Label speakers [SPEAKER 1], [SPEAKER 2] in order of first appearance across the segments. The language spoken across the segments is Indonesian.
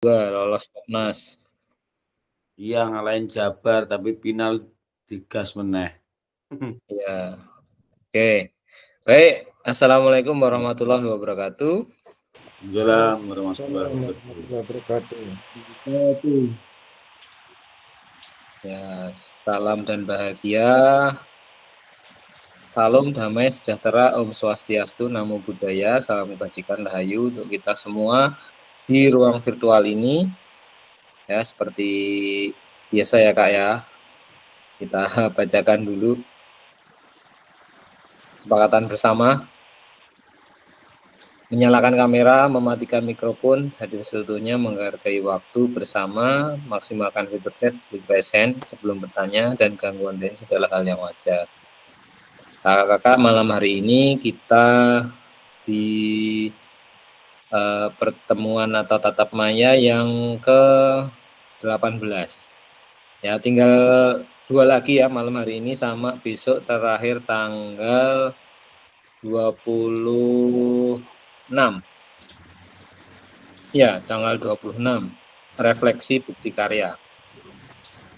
[SPEAKER 1] lolos Popnas.
[SPEAKER 2] Iya, ngalahin Jabar tapi final digas meneh.
[SPEAKER 1] Ya. Oke. Baik, Assalamualaikum warahmatullahi wabarakatuh.
[SPEAKER 2] Assalamualaikum warahmatullahi wabarakatuh.
[SPEAKER 1] Ya, salam dan bahagia. Salam damai sejahtera, Om Swastiastu, Namo Buddhaya, salam kebajikan rahayu untuk kita semua di ruang virtual ini. Ya, seperti biasa ya Kak ya. Kita bacakan dulu kesepakatan bersama. Menyalakan kamera, mematikan mikrofon, hadir seutuhnya, menghargai waktu bersama, maksimalkan fitur chat, raise hand sebelum bertanya, dan gangguan lain adalah hal yang wajar. Kakak-kakak, malam hari ini kita di pertemuan atau tatap maya yang ke-18. Ya, tinggal 2 lagi ya malam hari ini sama besok terakhir tanggal 26. Ya, tanggal 26. Refleksi bukti karya.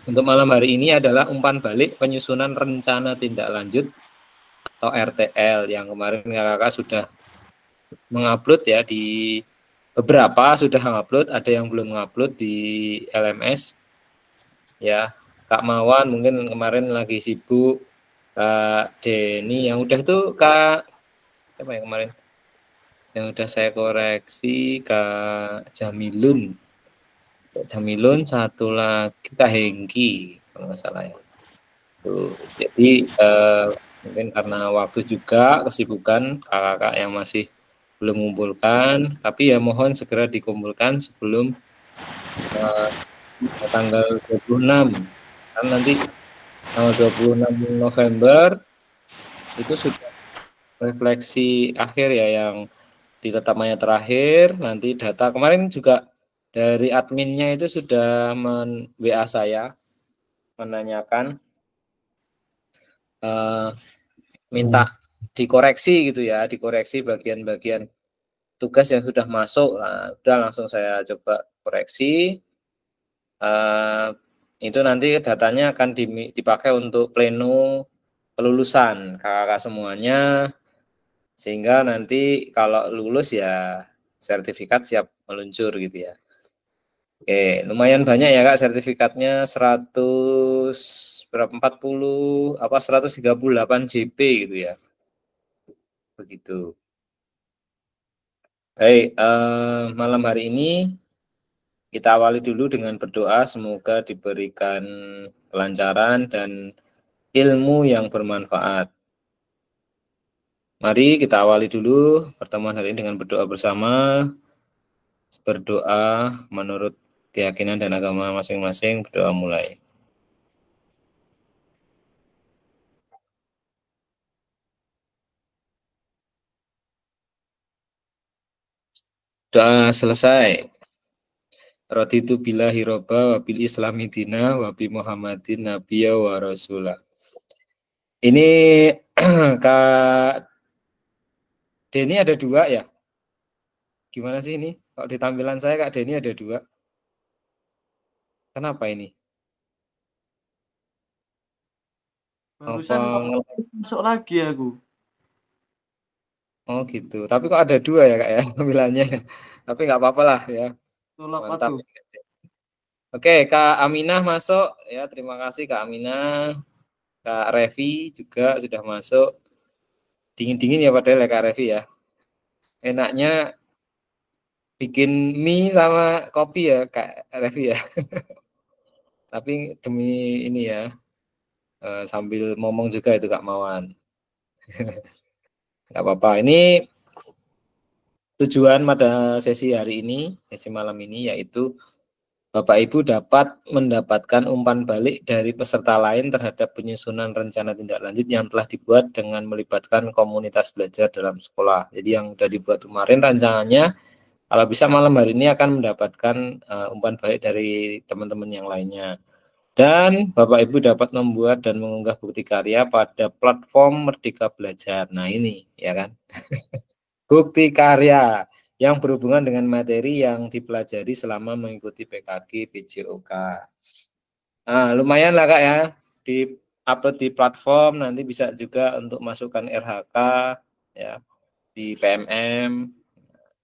[SPEAKER 1] Untuk malam hari ini adalah umpan balik penyusunan rencana tindak lanjut atau RTL yang kemarin kakak sudah mengupload ya, di beberapa sudah mengupload, ada yang belum mengupload di LMS ya. Kak Mawan mungkin kemarin lagi sibuk, Kak Denny yang udah tuh Kak apa yang kemarin yang udah saya koreksi, Kak Jamilun, satu lagi Kak Hengki kalau nggak salah ya. Tuh, jadi mungkin karena waktu juga kesibukan kakak-kakak yang masih belum mengumpulkan, tapi ya mohon segera dikumpulkan sebelum tanggal 26. Kan nanti tanggal 26 November itu sudah refleksi akhir ya, yang di tetap maya terakhir. Nanti data kemarin juga dari adminnya itu sudah WA saya menanyakan minta dikoreksi gitu ya, dikoreksi bagian-bagian tugas yang sudah masuk. Nah, udah langsung saya coba koreksi. Itu nanti datanya akan dipakai untuk pleno kelulusan kakak-kakak semuanya, sehingga nanti kalau lulus ya sertifikat siap meluncur gitu ya. Oke, lumayan banyak ya Kak sertifikatnya, 100 berapa 40 apa 138 JP gitu ya. Begitu. Baik, malam hari ini kita awali dulu dengan berdoa, semoga diberikan kelancaran dan ilmu yang bermanfaat. Mari kita awali dulu pertemuan hari ini dengan berdoa bersama. Berdoa menurut keyakinan dan agama masing-masing, berdoa mulai. Doa selesai. Raditu billahi robba wa bil islami dina wa bi Muhammadin nabiyya wa rasulah. Ini Kak Denny ada 2 ya? Gimana sih ini? Kalau di tampilan saya Kak Denny ada 2. Kenapa ini?
[SPEAKER 2] Barusan masuk lagi aku.
[SPEAKER 1] Oh gitu. Tapi kok ada 2 ya Kak ya tampilannya. Tapi nggak apa-apa lah ya. Mantap. Oke, Kak Aminah masuk ya. Terima kasih Kak Aminah. Kak Revi juga sudah masuk. Dingin-dingin ya padahal ya Kak Revi ya. Enaknya bikin mie sama kopi ya Kak Revi ya. Tapi demi ini ya, sambil ngomong juga itu Kak Mawan. Nggak apa-apa. Ini tujuan pada sesi hari ini, sesi malam ini, yaitu Bapak Ibu dapat mendapatkan umpan balik dari peserta lain terhadap penyusunan rencana tindak lanjut yang telah dibuat dengan melibatkan komunitas belajar dalam sekolah. Jadi yang sudah dibuat kemarin rancangannya, kalau bisa malam hari ini akan mendapatkan umpan balik dari teman-teman yang lainnya. Dan Bapak Ibu dapat membuat dan mengunggah bukti karya pada platform Merdeka Belajar. Nah ini, ya kan? Bukti karya yang berhubungan dengan materi yang dipelajari selama mengikuti PKG PJOK. Nah, lumayan lah Kak ya, di upload di platform, nanti bisa juga untuk masukkan RHK ya di PMM.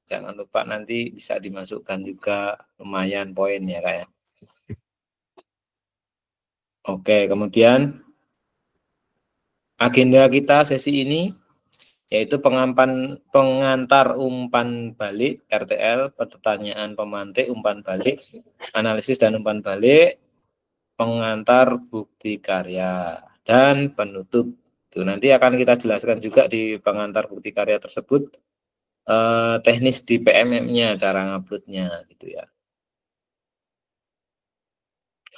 [SPEAKER 1] Jangan lupa nanti bisa dimasukkan juga, lumayan poin ya Kak ya. Oke, kemudian agenda kita sesi ini yaitu pengantar umpan balik RTL, pertanyaan pemantik umpan balik, analisis dan umpan balik, pengantar bukti karya, dan penutup. Itu nanti akan kita jelaskan juga di pengantar bukti karya tersebut teknis di PMM-nya, cara nguploadnya gitu ya.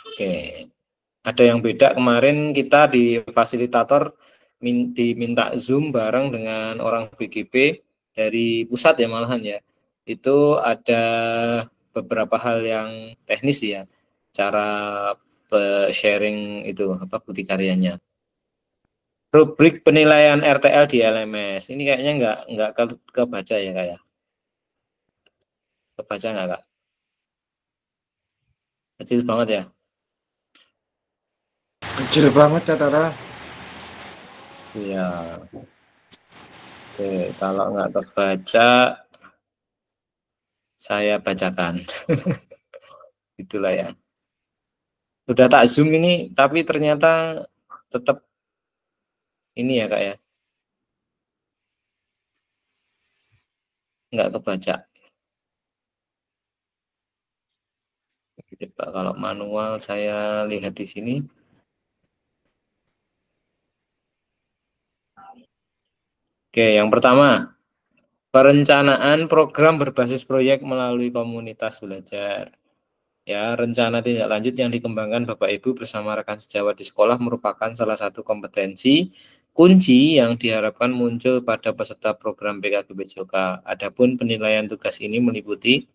[SPEAKER 1] Oke, ada yang beda kemarin kita di fasilitator diminta Zoom bareng dengan orang BGP dari pusat ya malahan ya. Itu ada beberapa hal yang teknis ya, cara sharing itu apa bukti karyanya. Rubrik penilaian RTL di LMS ini kayaknya nggak kebaca ya Kak ya. Kebaca nggak Kak? Kecil banget ya.
[SPEAKER 3] Kecil banget ya Tara.
[SPEAKER 1] Iya. Oke, kalau nggak kebaca saya bacakan. Itulah ya. Sudah tak zoom ini, tapi ternyata tetap ini ya Kak ya. Nggak kebaca. Coba kalau manual saya lihat di sini. Oke, yang pertama, perencanaan program berbasis proyek melalui komunitas belajar. Ya, rencana tindak lanjut yang dikembangkan Bapak Ibu bersama rekan sejawat di sekolah merupakan salah satu kompetensi kunci yang diharapkan muncul pada peserta program PKG PJOK. Adapun penilaian tugas ini meliputi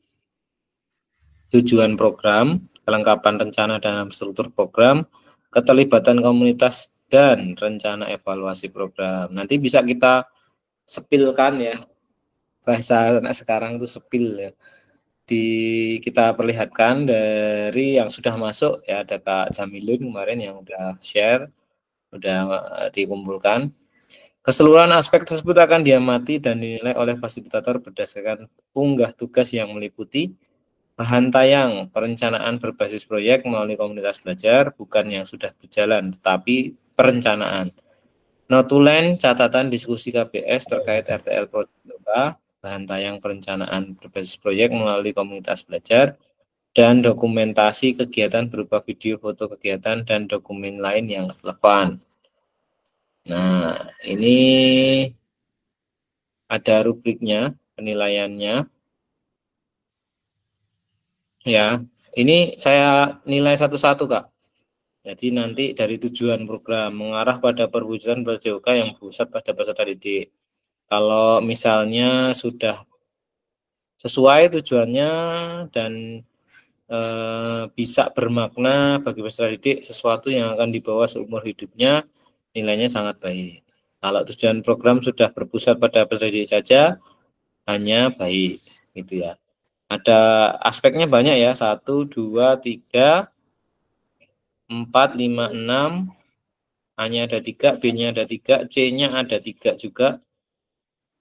[SPEAKER 1] tujuan program, kelengkapan rencana dalam struktur program, keterlibatan komunitas, dan rencana evaluasi program. Nanti bisa kita sepilkan ya, bahasa anak sekarang itu sepil ya. Kita perlihatkan dari yang sudah masuk ya, ada Kak Jamilun kemarin yang udah share, udah dikumpulkan. Keseluruhan aspek tersebut akan diamati dan dinilai oleh fasilitator berdasarkan unggah tugas yang meliputi bahan tayang perencanaan berbasis proyek melalui komunitas belajar, bukan yang sudah berjalan, tetapi perencanaan. Notulen catatan diskusi KBS terkait RTL Project, bahan tayang perencanaan berbasis proyek melalui komunitas belajar, dan dokumentasi kegiatan berupa video, foto kegiatan, dan dokumen lain yang relevan. Nah, ini ada rubriknya, penilaiannya. Ya, ini saya nilai satu-satu, Kak. Jadi nanti dari tujuan program mengarah pada perwujudan PJOK yang pusat pada peserta didik. Kalau misalnya sudah sesuai tujuannya dan bisa bermakna bagi peserta didik, sesuatu yang akan dibawa seumur hidupnya, nilainya sangat baik. Kalau tujuan program sudah berpusat pada peserta didik saja, hanya baik, gitu ya. Ada aspeknya banyak ya, 1, 2, 3, 4, 5, 6, A-nya ada 3, B-nya ada 3, C-nya ada 3 juga,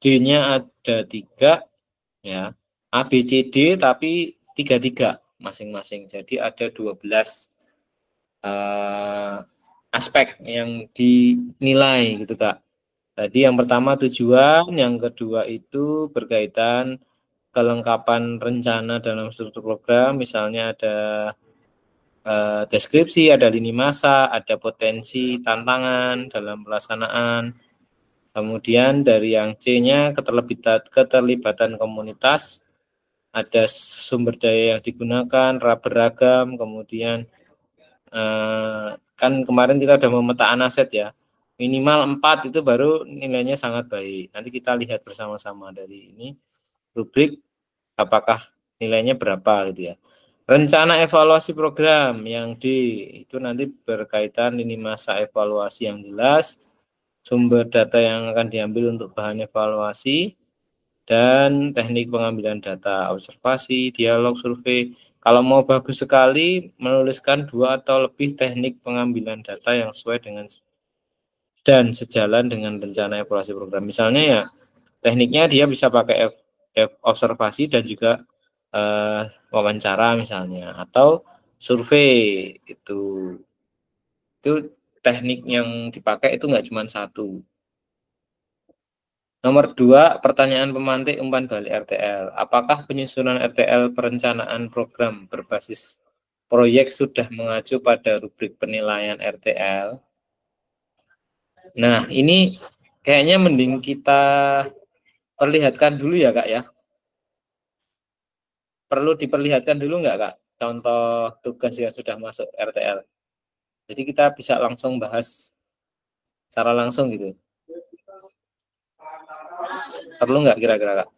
[SPEAKER 1] D-nya ada 3, ya, A, B, C, D, tapi 3-3 masing-masing. Jadi ada 12 aspek yang dinilai gitu Kak. Tadi yang pertama tujuan, yang kedua itu berkaitan kelengkapan rencana dalam struktur program, misalnya ada deskripsi, ada lini masa, ada potensi tantangan dalam pelaksanaan. Kemudian dari yang C-nya keterlibatan komunitas, ada sumber daya yang digunakan, beragam, kemudian kan kemarin kita sudah memetaan aset ya, minimal 4 itu baru nilainya sangat baik. Nanti kita lihat bersama-sama dari ini rubrik apakah nilainya berapa gitu ya. Rencana evaluasi program yang D itu nanti berkaitan lini masa evaluasi yang jelas, sumber data yang akan diambil untuk bahan evaluasi, dan teknik pengambilan data, observasi, dialog, survei. Kalau mau bagus sekali, menuliskan 2 atau lebih teknik pengambilan data yang sesuai dengan dan sejalan dengan rencana evaluasi program. Misalnya ya, tekniknya dia bisa pakai observasi dan juga wawancara misalnya, atau survei. Itu teknik yang dipakai itu nggak cuma satu. Nomor 2, pertanyaan pemantik umpan balik RTL. Apakah penyusunan RTL perencanaan program berbasis proyek sudah mengacu pada rubrik penilaian RTL? Nah, ini kayaknya mending kita perlihatkan dulu ya, Kak ya. Perlu diperlihatkan dulu nggak, Kak? Contoh tugas yang sudah masuk RTL. Jadi kita bisa langsung bahas secara langsung gitu. Perlu nggak kira-kira, Kak?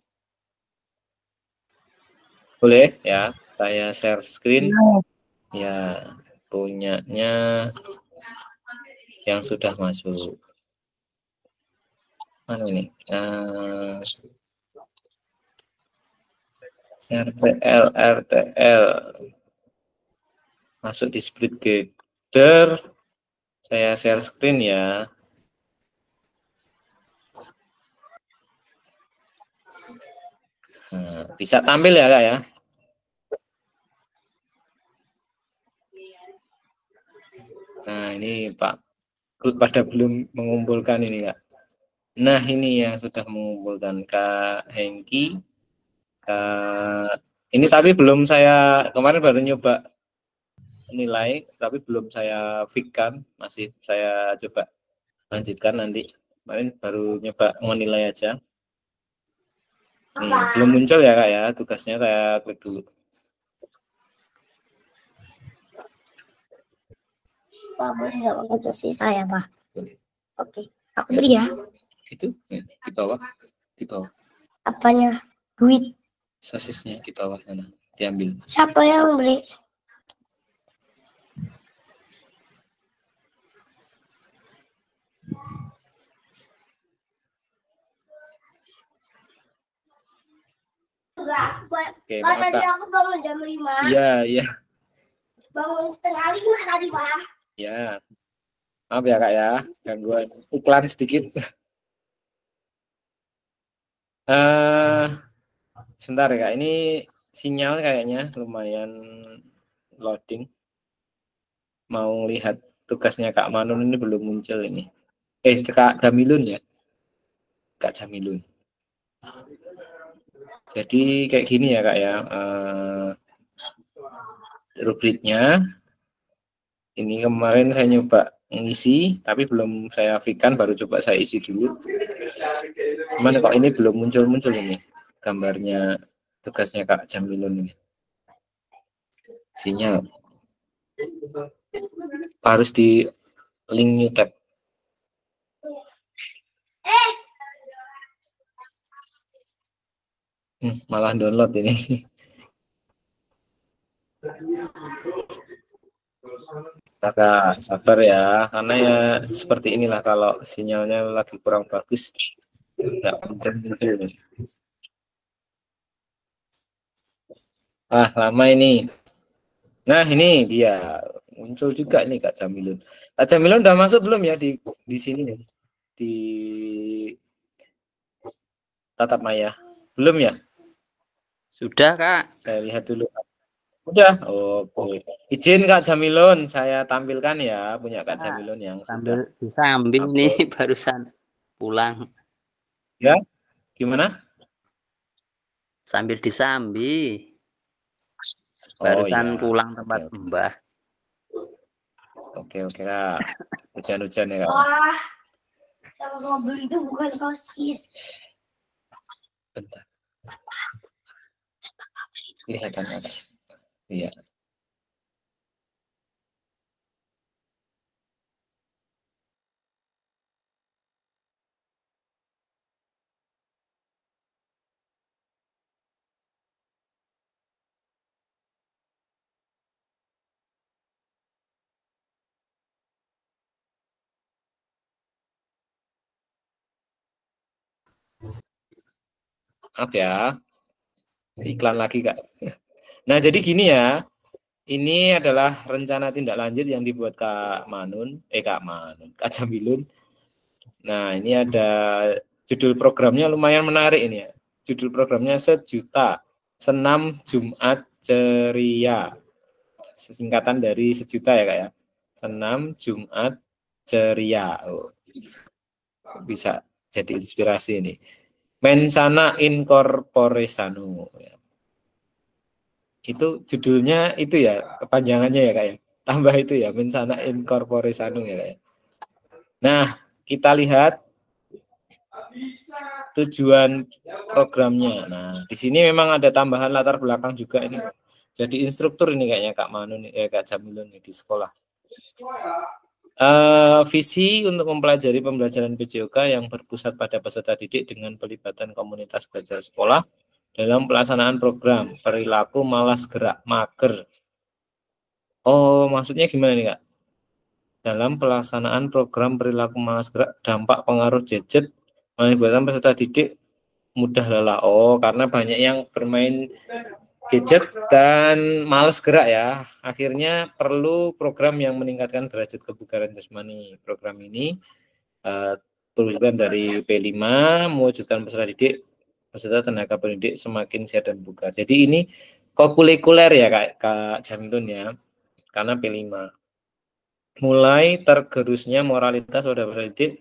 [SPEAKER 1] Boleh ya, saya share screen. Ya, punyanya yang sudah masuk. Mana ini? RTL masuk di Splitgator. Saya share screen ya. Nah, bisa tampil ya, Kak ya? Nah, ini Pak pada belum mengumpulkan ini, Kak. Nah, ini yang sudah mengumpulkan Kak Hengki. Ini tapi belum saya, kemarin baru nyoba nilai, tapi belum saya fix-kan, masih saya coba lanjutkan nanti. Kemarin baru nyoba menilai aja. Nih, belum muncul ya, Kak ya, tugasnya saya klik dulu.
[SPEAKER 3] Pak, boleh nggak untuk saya, Pak? Oke, aku beri ya.
[SPEAKER 1] Itu di bawah, di bawah.
[SPEAKER 3] Apanya? Duit.
[SPEAKER 1] Sosisnya di bawah sana, diambil.
[SPEAKER 3] Siapa yang beli?
[SPEAKER 1] Oke,
[SPEAKER 3] Pak,
[SPEAKER 1] maaf,
[SPEAKER 3] tadi
[SPEAKER 1] Kak.
[SPEAKER 3] aku bangun jam 5.
[SPEAKER 1] Iya, iya.
[SPEAKER 3] Bangun setengah 5 tadi, Pak.
[SPEAKER 1] Ya, maaf ya, Kak ya, gangguan iklan sedikit. Sebentar ya, Kak. Ini sinyal kayaknya lumayan loading. Mau lihat tugasnya Kak Manun ini belum muncul ini. Kak Jamilun ya. Kak Jamilun. Jadi kayak gini ya, Kak ya. Rubriknya ini kemarin saya nyoba ngisi, tapi belum saya fikan, baru coba saya isi dulu. Cuman kok ini belum muncul-muncul ini gambarnya tugasnya Kak Jamilun ini. Sinyal harus di link new tab. Malah download ini. Kakak sabar ya, karena ya seperti inilah kalau sinyalnya lagi kurang bagus, nggak muncul. Lama ini. Nah, ini dia muncul juga nih Kak Jamilun. Kak Jamilun udah masuk belum ya di sini nih? Di Tatap Maya. Belum ya?
[SPEAKER 4] Sudah, Kak.
[SPEAKER 1] Saya lihat dulu. Udah. Oke. Izin Kak Jamilun, saya tampilkan ya punya Kak Jamilun yang
[SPEAKER 4] sambil
[SPEAKER 1] sudah
[SPEAKER 4] disambi nih barusan pulang.
[SPEAKER 1] Ya, gimana?
[SPEAKER 4] Sambil disambi.
[SPEAKER 1] Oh
[SPEAKER 4] Barusan
[SPEAKER 1] ya.
[SPEAKER 4] pulang tempat
[SPEAKER 1] Oke.
[SPEAKER 4] Mbah.
[SPEAKER 1] Oke Kak. Hujan-hujan ya Kak.
[SPEAKER 3] Wah, yang mau beli itu bukan sosis.
[SPEAKER 1] Bentar. Kelihatan ada. Iya. Maaf ya, iklan lagi Kak. Nah jadi gini ya, ini adalah rencana tindak lanjut yang dibuat Kak Jamilun. Nah ini ada judul programnya lumayan menarik ini ya. Judul programnya Sejuta Senam Jumat Ceria. Singkatan dari sejuta ya Kak ya. Senam Jumat Ceria. Oh, bisa jadi inspirasi ini. Mensana Incorpore Sano. Itu judulnya itu ya, kepanjangannya ya Kak ya. Tambah itu ya, Mensana Incorpore Sano ya Kak ya. Nah, kita lihat tujuan programnya. Nah, di sini memang ada tambahan latar belakang juga ini. Jadi instruktur ini kayaknya Kak Manun, Kak Jamilun di sekolah. Visi untuk mempelajari pembelajaran PJOK yang berpusat pada peserta didik dengan pelibatan komunitas belajar sekolah dalam pelaksanaan program perilaku malas gerak mager. Oh, maksudnya gimana nih Kak? Dalam pelaksanaan program perilaku malas gerak, dampak pengaruh gadget mengakibatkan peserta didik mudah lelah. Oh, karena banyak yang bermain gadget dan malas gerak ya. Akhirnya perlu program yang meningkatkan derajat kebugaran jasmani. Program ini perwujudan dari P5 mewujudkan peserta didik beserta tenaga pendidik semakin sehat dan bugar. Jadi ini kokurikuler ya Kak Jamilun ya. Karena P5. Mulai tergerusnya moralitas pada peserta didik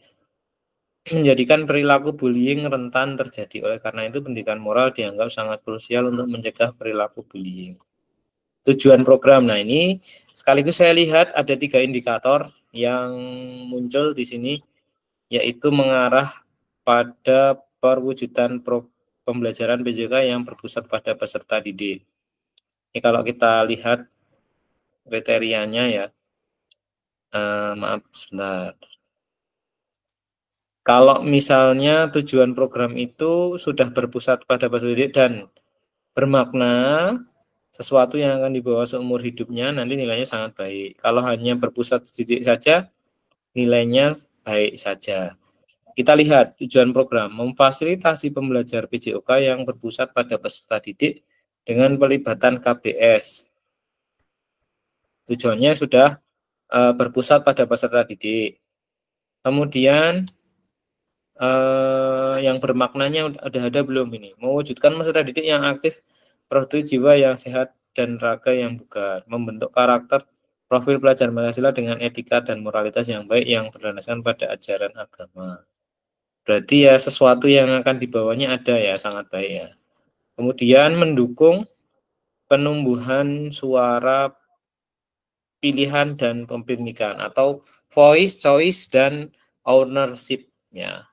[SPEAKER 1] menjadikan perilaku bullying rentan terjadi. Oleh karena itu pendidikan moral dianggap sangat krusial untuk mencegah perilaku bullying. Tujuan program, nah ini sekaligus saya lihat ada 3 indikator yang muncul di sini, yaitu mengarah pada perwujudan pembelajaran PJOK yang berpusat pada peserta didik. Ini kalau kita lihat kriterianya ya, maaf sebentar. Kalau misalnya tujuan program itu sudah berpusat pada peserta didik dan bermakna sesuatu yang akan dibawa seumur hidupnya, nanti nilainya sangat baik. Kalau hanya berpusat didik saja, nilainya baik saja. Kita lihat tujuan program, memfasilitasi pembelajar PJOK yang berpusat pada peserta didik dengan pelibatan KBS. Tujuannya sudah berpusat pada peserta didik. Kemudian yang bermaknanya udah ada belum ini? Mewujudkan peserta didik yang aktif, produktif jiwa yang sehat dan raga yang bugar, membentuk karakter profil pelajar Pancasila dengan etika dan moralitas yang baik yang berdasarkan pada ajaran agama. Berarti ya sesuatu yang akan dibawanya ada ya, sangat baik ya. Kemudian mendukung penumbuhan suara pilihan dan kepemilikan atau voice, choice, dan ownership ya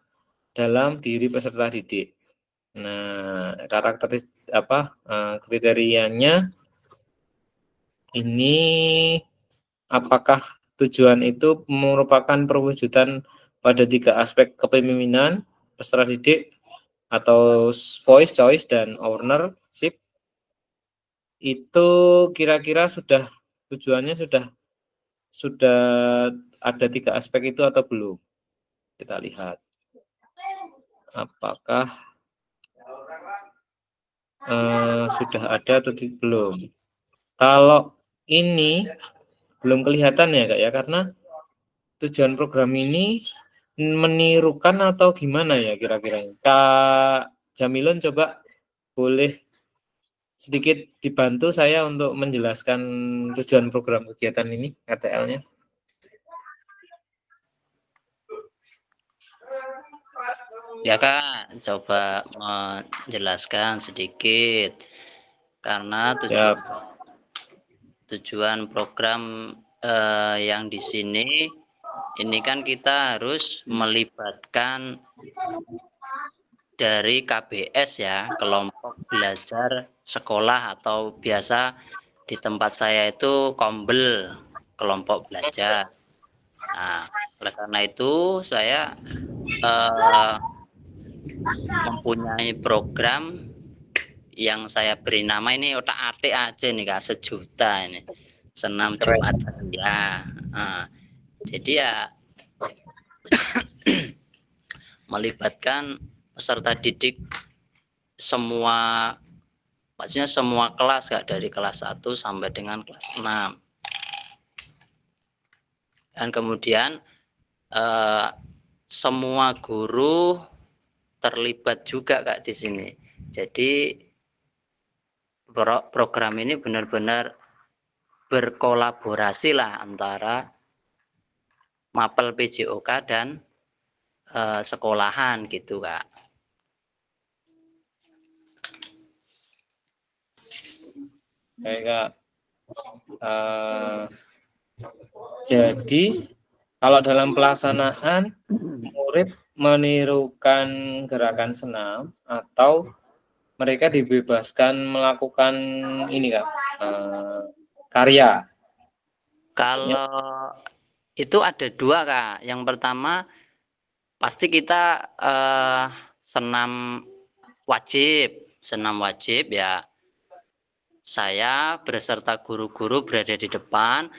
[SPEAKER 1] dalam diri peserta didik. Nah, karakteristik kriterianya ini apakah tujuan itu merupakan perwujudan pada 3 aspek kepemimpinan peserta didik atau voice, choice, dan ownership. Itu kira-kira sudah tujuannya sudah ada 3 aspek itu atau belum? Kita lihat. Apakah sudah ada atau belum? Kalau ini belum kelihatan ya Kak ya, karena tujuan program ini menirukan atau gimana ya kira-kira? Kak Jamilun coba boleh sedikit dibantu saya untuk menjelaskan tujuan program kegiatan ini, RTL-nya.
[SPEAKER 4] Ya Kak, coba menjelaskan sedikit. Karena tujuan program yang di sini ini kan kita harus melibatkan dari KBS ya, kelompok belajar sekolah, atau biasa di tempat saya itu kombel, kelompok belajar. Nah, oleh karena itu saya mempunyai program yang saya beri nama ini otak-atik aja nih Kak, Sejuta ini, senam Jumat ya. Nah, jadi ya melibatkan peserta didik maksudnya semua kelas Kak, dari kelas 1 sampai dengan kelas 6. Dan kemudian semua guru terlibat juga Kak di sini. Jadi program ini benar-benar berkolaborasi lah antara Mapel PJOK dan sekolahan gitu Kak.
[SPEAKER 1] Baik Kak. Jadi kalau dalam pelaksanaan murid menirukan gerakan senam atau mereka dibebaskan melakukan ini Kak, karya.
[SPEAKER 4] Kalau itu ada dua Kak. Yang pertama pasti kita senam wajib ya. Saya beserta guru-guru berada di depan.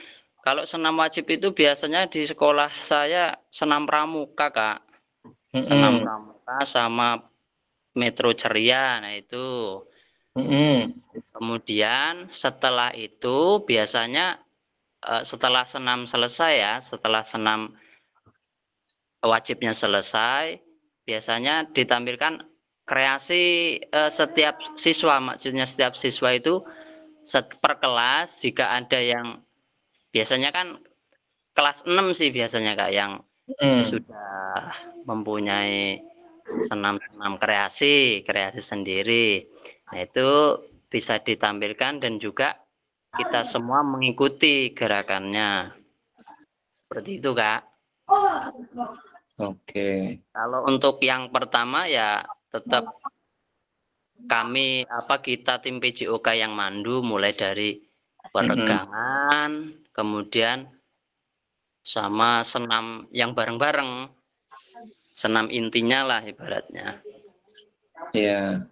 [SPEAKER 4] Kalau senam wajib itu biasanya di sekolah saya senam pramuka Kak. Senam pramuka sama metro ceria. Nah itu. Kemudian setelah itu biasanya setelah senam selesai ya, setelah senam wajibnya selesai, biasanya ditampilkan kreasi setiap siswa. Maksudnya setiap siswa itu per kelas, jika ada yang biasanya kan kelas 6 sih biasanya Kak yang sudah mempunyai senam kreasi sendiri. Nah itu bisa ditampilkan dan juga kita semua mengikuti gerakannya. Seperti itu Kak.
[SPEAKER 1] Oke.
[SPEAKER 4] Kalau untuk yang pertama ya tetap kita tim PJOK yang mandu mulai dari peregangan, kemudian sama senam yang bareng-bareng. Senam intinya lah ibaratnya.
[SPEAKER 1] Ya.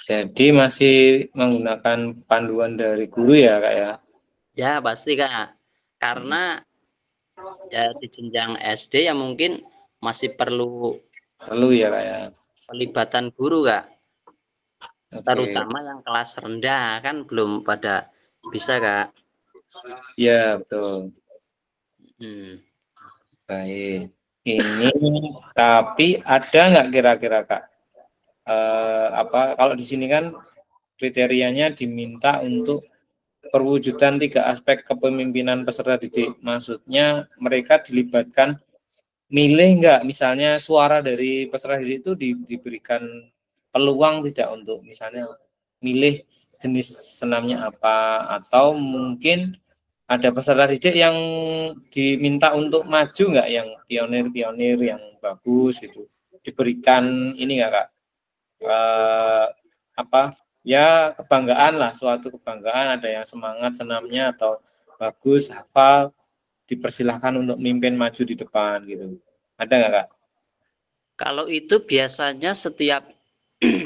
[SPEAKER 1] Jadi masih menggunakan panduan dari guru ya Kak ya?
[SPEAKER 4] Ya pasti Kak. Karena ya di jenjang SD ya mungkin masih perlu
[SPEAKER 1] ya Kak ya.
[SPEAKER 4] Pelibatan guru Kak. Terutama yang kelas rendah kan belum pada bisa Kak.
[SPEAKER 1] Ya betul. Baik. Ini tapi ada nggak kira-kira Kak? Kalau di sini kan kriterianya diminta untuk perwujudan 3 aspek kepemimpinan peserta didik. Maksudnya mereka dilibatkan milih nggak, misalnya suara dari peserta didik itu diberikan peluang tidak untuk misalnya milih jenis senamnya apa, atau mungkin ada peserta didik yang diminta untuk maju nggak, yang pionir-pionir yang bagus gitu, diberikan ini nggak Kak? Ya kebanggaan lah, suatu kebanggaan, ada yang semangat senamnya atau bagus hafal, dipersilahkan untuk mimpin maju di depan gitu. Ada nggak Kak?
[SPEAKER 4] Kalau itu biasanya setiap 1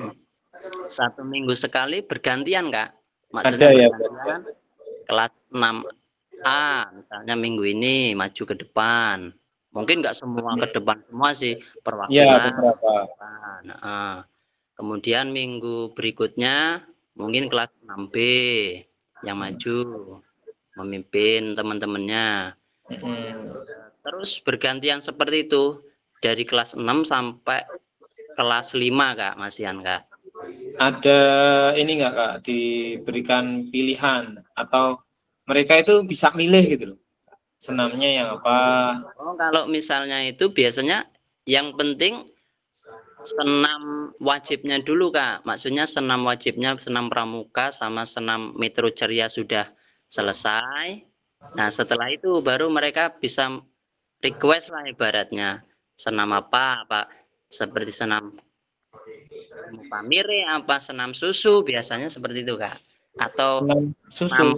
[SPEAKER 4] minggu sekali bergantian Kak. Maksudnya
[SPEAKER 1] ada
[SPEAKER 4] bergantian ya, kelas 6A misalnya minggu ini maju ke depan. Mungkin nggak semua ke depan semua sih, perwakilan.
[SPEAKER 1] Ya, beberapa.
[SPEAKER 4] Kemudian minggu berikutnya mungkin kelas 6B yang maju memimpin teman-temannya. Terus bergantian seperti itu dari kelas 6 sampai kelas 5 Kak, Masian Kak.
[SPEAKER 1] Ada ini nggak Kak, diberikan pilihan atau mereka itu bisa milih gitu loh, senamnya yang apa?
[SPEAKER 4] Oh, kalau misalnya itu biasanya yang penting senam wajibnya dulu Kak. Maksudnya senam wajibnya, senam pramuka sama senam metro ceria sudah selesai. Nah setelah itu baru mereka bisa request lah ibaratnya. Senam apa seperti senam pamire, apa senam susu, biasanya seperti itu Kak. Atau
[SPEAKER 1] senam susu.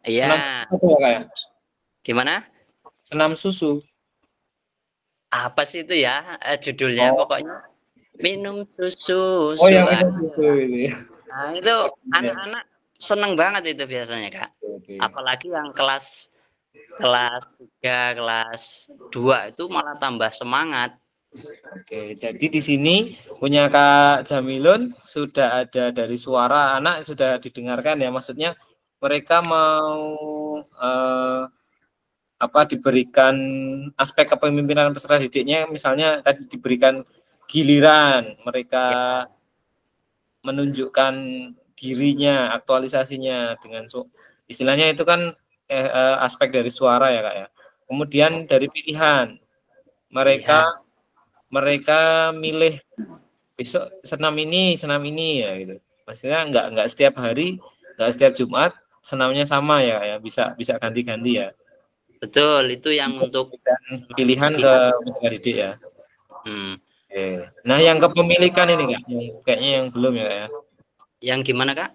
[SPEAKER 4] Iya. Gimana?
[SPEAKER 1] Senam susu.
[SPEAKER 4] Apa sih itu ya judulnya? Pokoknya minum susu.
[SPEAKER 1] Yang minum susu itu ya.
[SPEAKER 4] Nah itu anak-anak seneng banget itu biasanya Kak. Apalagi yang kelas 3, kelas 2 itu malah tambah semangat.
[SPEAKER 1] Oke, jadi di sini punya Kak Jamilun sudah ada dari suara anak sudah didengarkan ya, maksudnya mereka mau diberikan aspek kepemimpinan peserta didiknya, misalnya tadi diberikan giliran mereka menunjukkan dirinya, aktualisasinya dengan istilahnya itu kan aspek dari suara ya Kak ya. Kemudian dari pilihan mereka milih besok senam ini ya gitu. Maksudnya nggak setiap hari, nggak setiap Jumat senamnya sama ya, bisa ganti-ganti ya.
[SPEAKER 4] Betul, itu yang untuk
[SPEAKER 1] pilihan ke peserta didik ya. Oke. Nah, yang kepemilikan ini Kak, kayaknya yang belum ya.
[SPEAKER 4] Yang gimana Kak?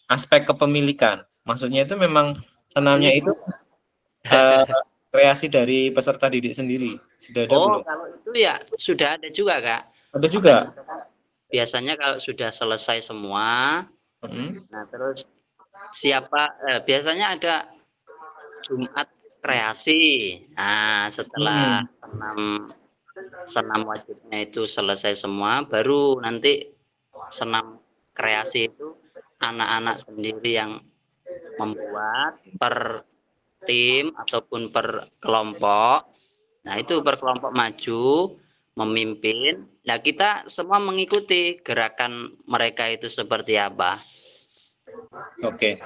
[SPEAKER 1] Aspek kepemilikan. Maksudnya itu memang senamnya itu kreasi dari peserta didik sendiri. Sudah ada belum?
[SPEAKER 4] Kalau itu ya sudah ada juga Kak.
[SPEAKER 1] Ada juga.
[SPEAKER 4] Biasanya kalau sudah selesai semua, nah terus biasanya ada Jumat kreasi. Nah, setelah senam wajibnya itu selesai semua, baru nanti senam kreasi itu anak-anak sendiri yang membuat per tim ataupun per kelompok. Nah, itu per kelompok maju memimpin. Nah, kita semua mengikuti gerakan mereka itu seperti apa.
[SPEAKER 1] Oke.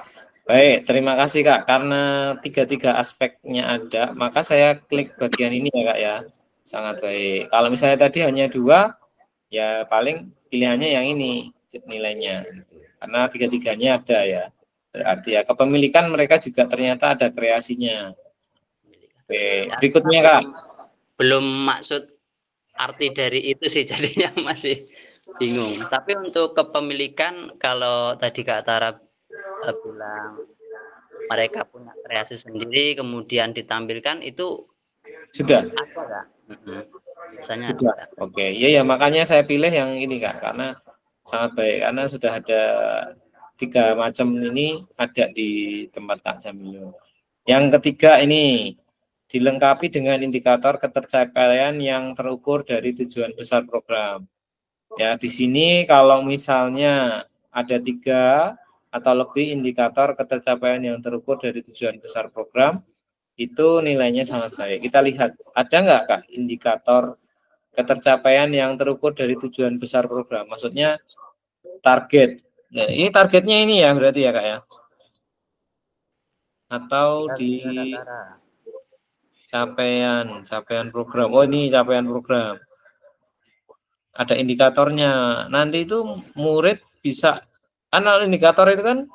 [SPEAKER 1] Baik, terima kasih Kak. Karena tiga aspeknya ada, maka saya klik bagian ini ya Kak ya. Sangat baik. Kalau misalnya tadi hanya 2, ya paling pilihannya yang ini nilainya. Karena tiga-tiganya ada ya. Berarti ya kepemilikan mereka juga ternyata ada kreasinya. Oke, berikutnya Kak.
[SPEAKER 4] Belum maksud arti dari itu sih, jadinya masih bingung. Tapi untuk kepemilikan, kalau tadi Kak Tara bilang mereka punya kreasi sendiri kemudian ditampilkan, itu
[SPEAKER 1] sudah
[SPEAKER 4] ada biasanya
[SPEAKER 1] sudah. Oke, iya ya, makanya saya pilih yang ini Kak, karena sangat baik, karena sudah ada 3 macam ini ada di tempat Kak Jamilun. Yang ketiga ini dilengkapi dengan indikator ketercapaian yang terukur dari tujuan besar program. Ya, di sini kalau misalnya ada 3 atau lebih indikator ketercapaian yang terukur dari tujuan besar program, itu nilainya sangat baik. Kita lihat, ada nggak Kak indikator ketercapaian yang terukur dari tujuan besar program? Maksudnya target. Nah, ini targetnya ini ya berarti ya Kak ya? Atau di capaian program. Oh, ini capaian program. Ada indikatornya. Nanti itu murid bisa, karena indikator itu kan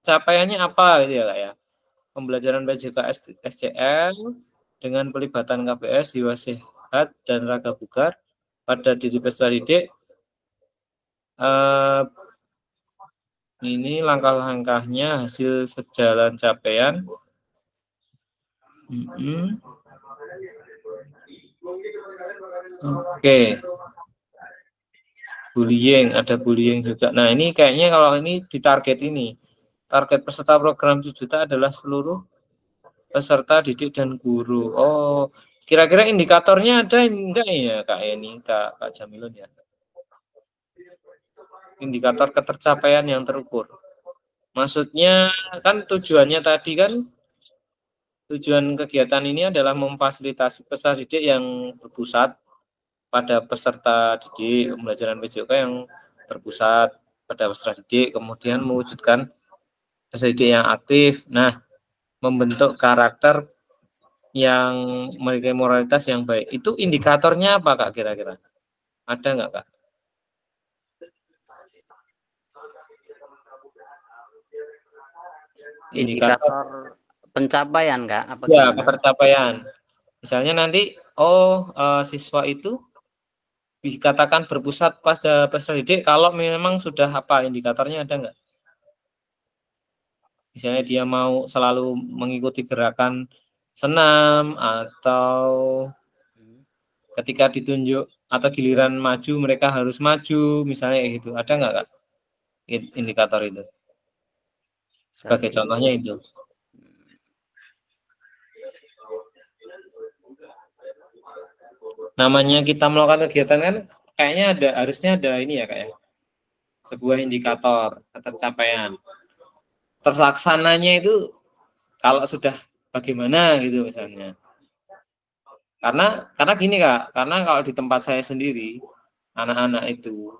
[SPEAKER 1] capaiannya apa gitu ya Kak ya. Pembelajaran PJK SCL dengan pelibatan KBS, jiwa sehat dan raga bugar pada diri peserta didik. Ini langkah-langkahnya, hasil sejalan capaian. Oke. Bullying, ada bullying juga. Nah, ini kayaknya kalau ini di target ini. Target peserta program 7 juta adalah seluruh peserta didik dan guru. Oh, kira-kira indikatornya ada enggak ya Kak ini, Kak Jamilun ya? Indikator ketercapaian yang terukur. Maksudnya kan tujuannya tadi kan, tujuan kegiatan ini adalah memfasilitasi peserta didik yang berpusat pada peserta didik, pembelajaran PJK yang terpusat pada peserta didik, kemudian mewujudkan peserta didik yang aktif. Nah, membentuk karakter yang memiliki moralitas yang baik. Itu indikatornya apa Kak kira-kira? Ada nggak Kak?
[SPEAKER 4] Indikator pencapaian Kak? Apa
[SPEAKER 1] ya, ketercapaian. Misalnya nanti, siswa itu dikatakan berpusat pada peserta didik kalau memang sudah apa, indikatornya ada nggak? Misalnya dia mau selalu mengikuti gerakan senam, atau ketika ditunjuk atau giliran maju mereka harus maju, misalnya gitu. Ada nggak Kak indikator itu? Sebagai contohnya itu. namanya kita melakukan kegiatan kan kayaknya harusnya ada ini ya Kak ya. Sebuah indikator tercapaian. Terlaksananya itu kalau sudah bagaimana gitu misalnya. Karena gini Kak, karena kalau di tempat saya sendiri anak-anak itu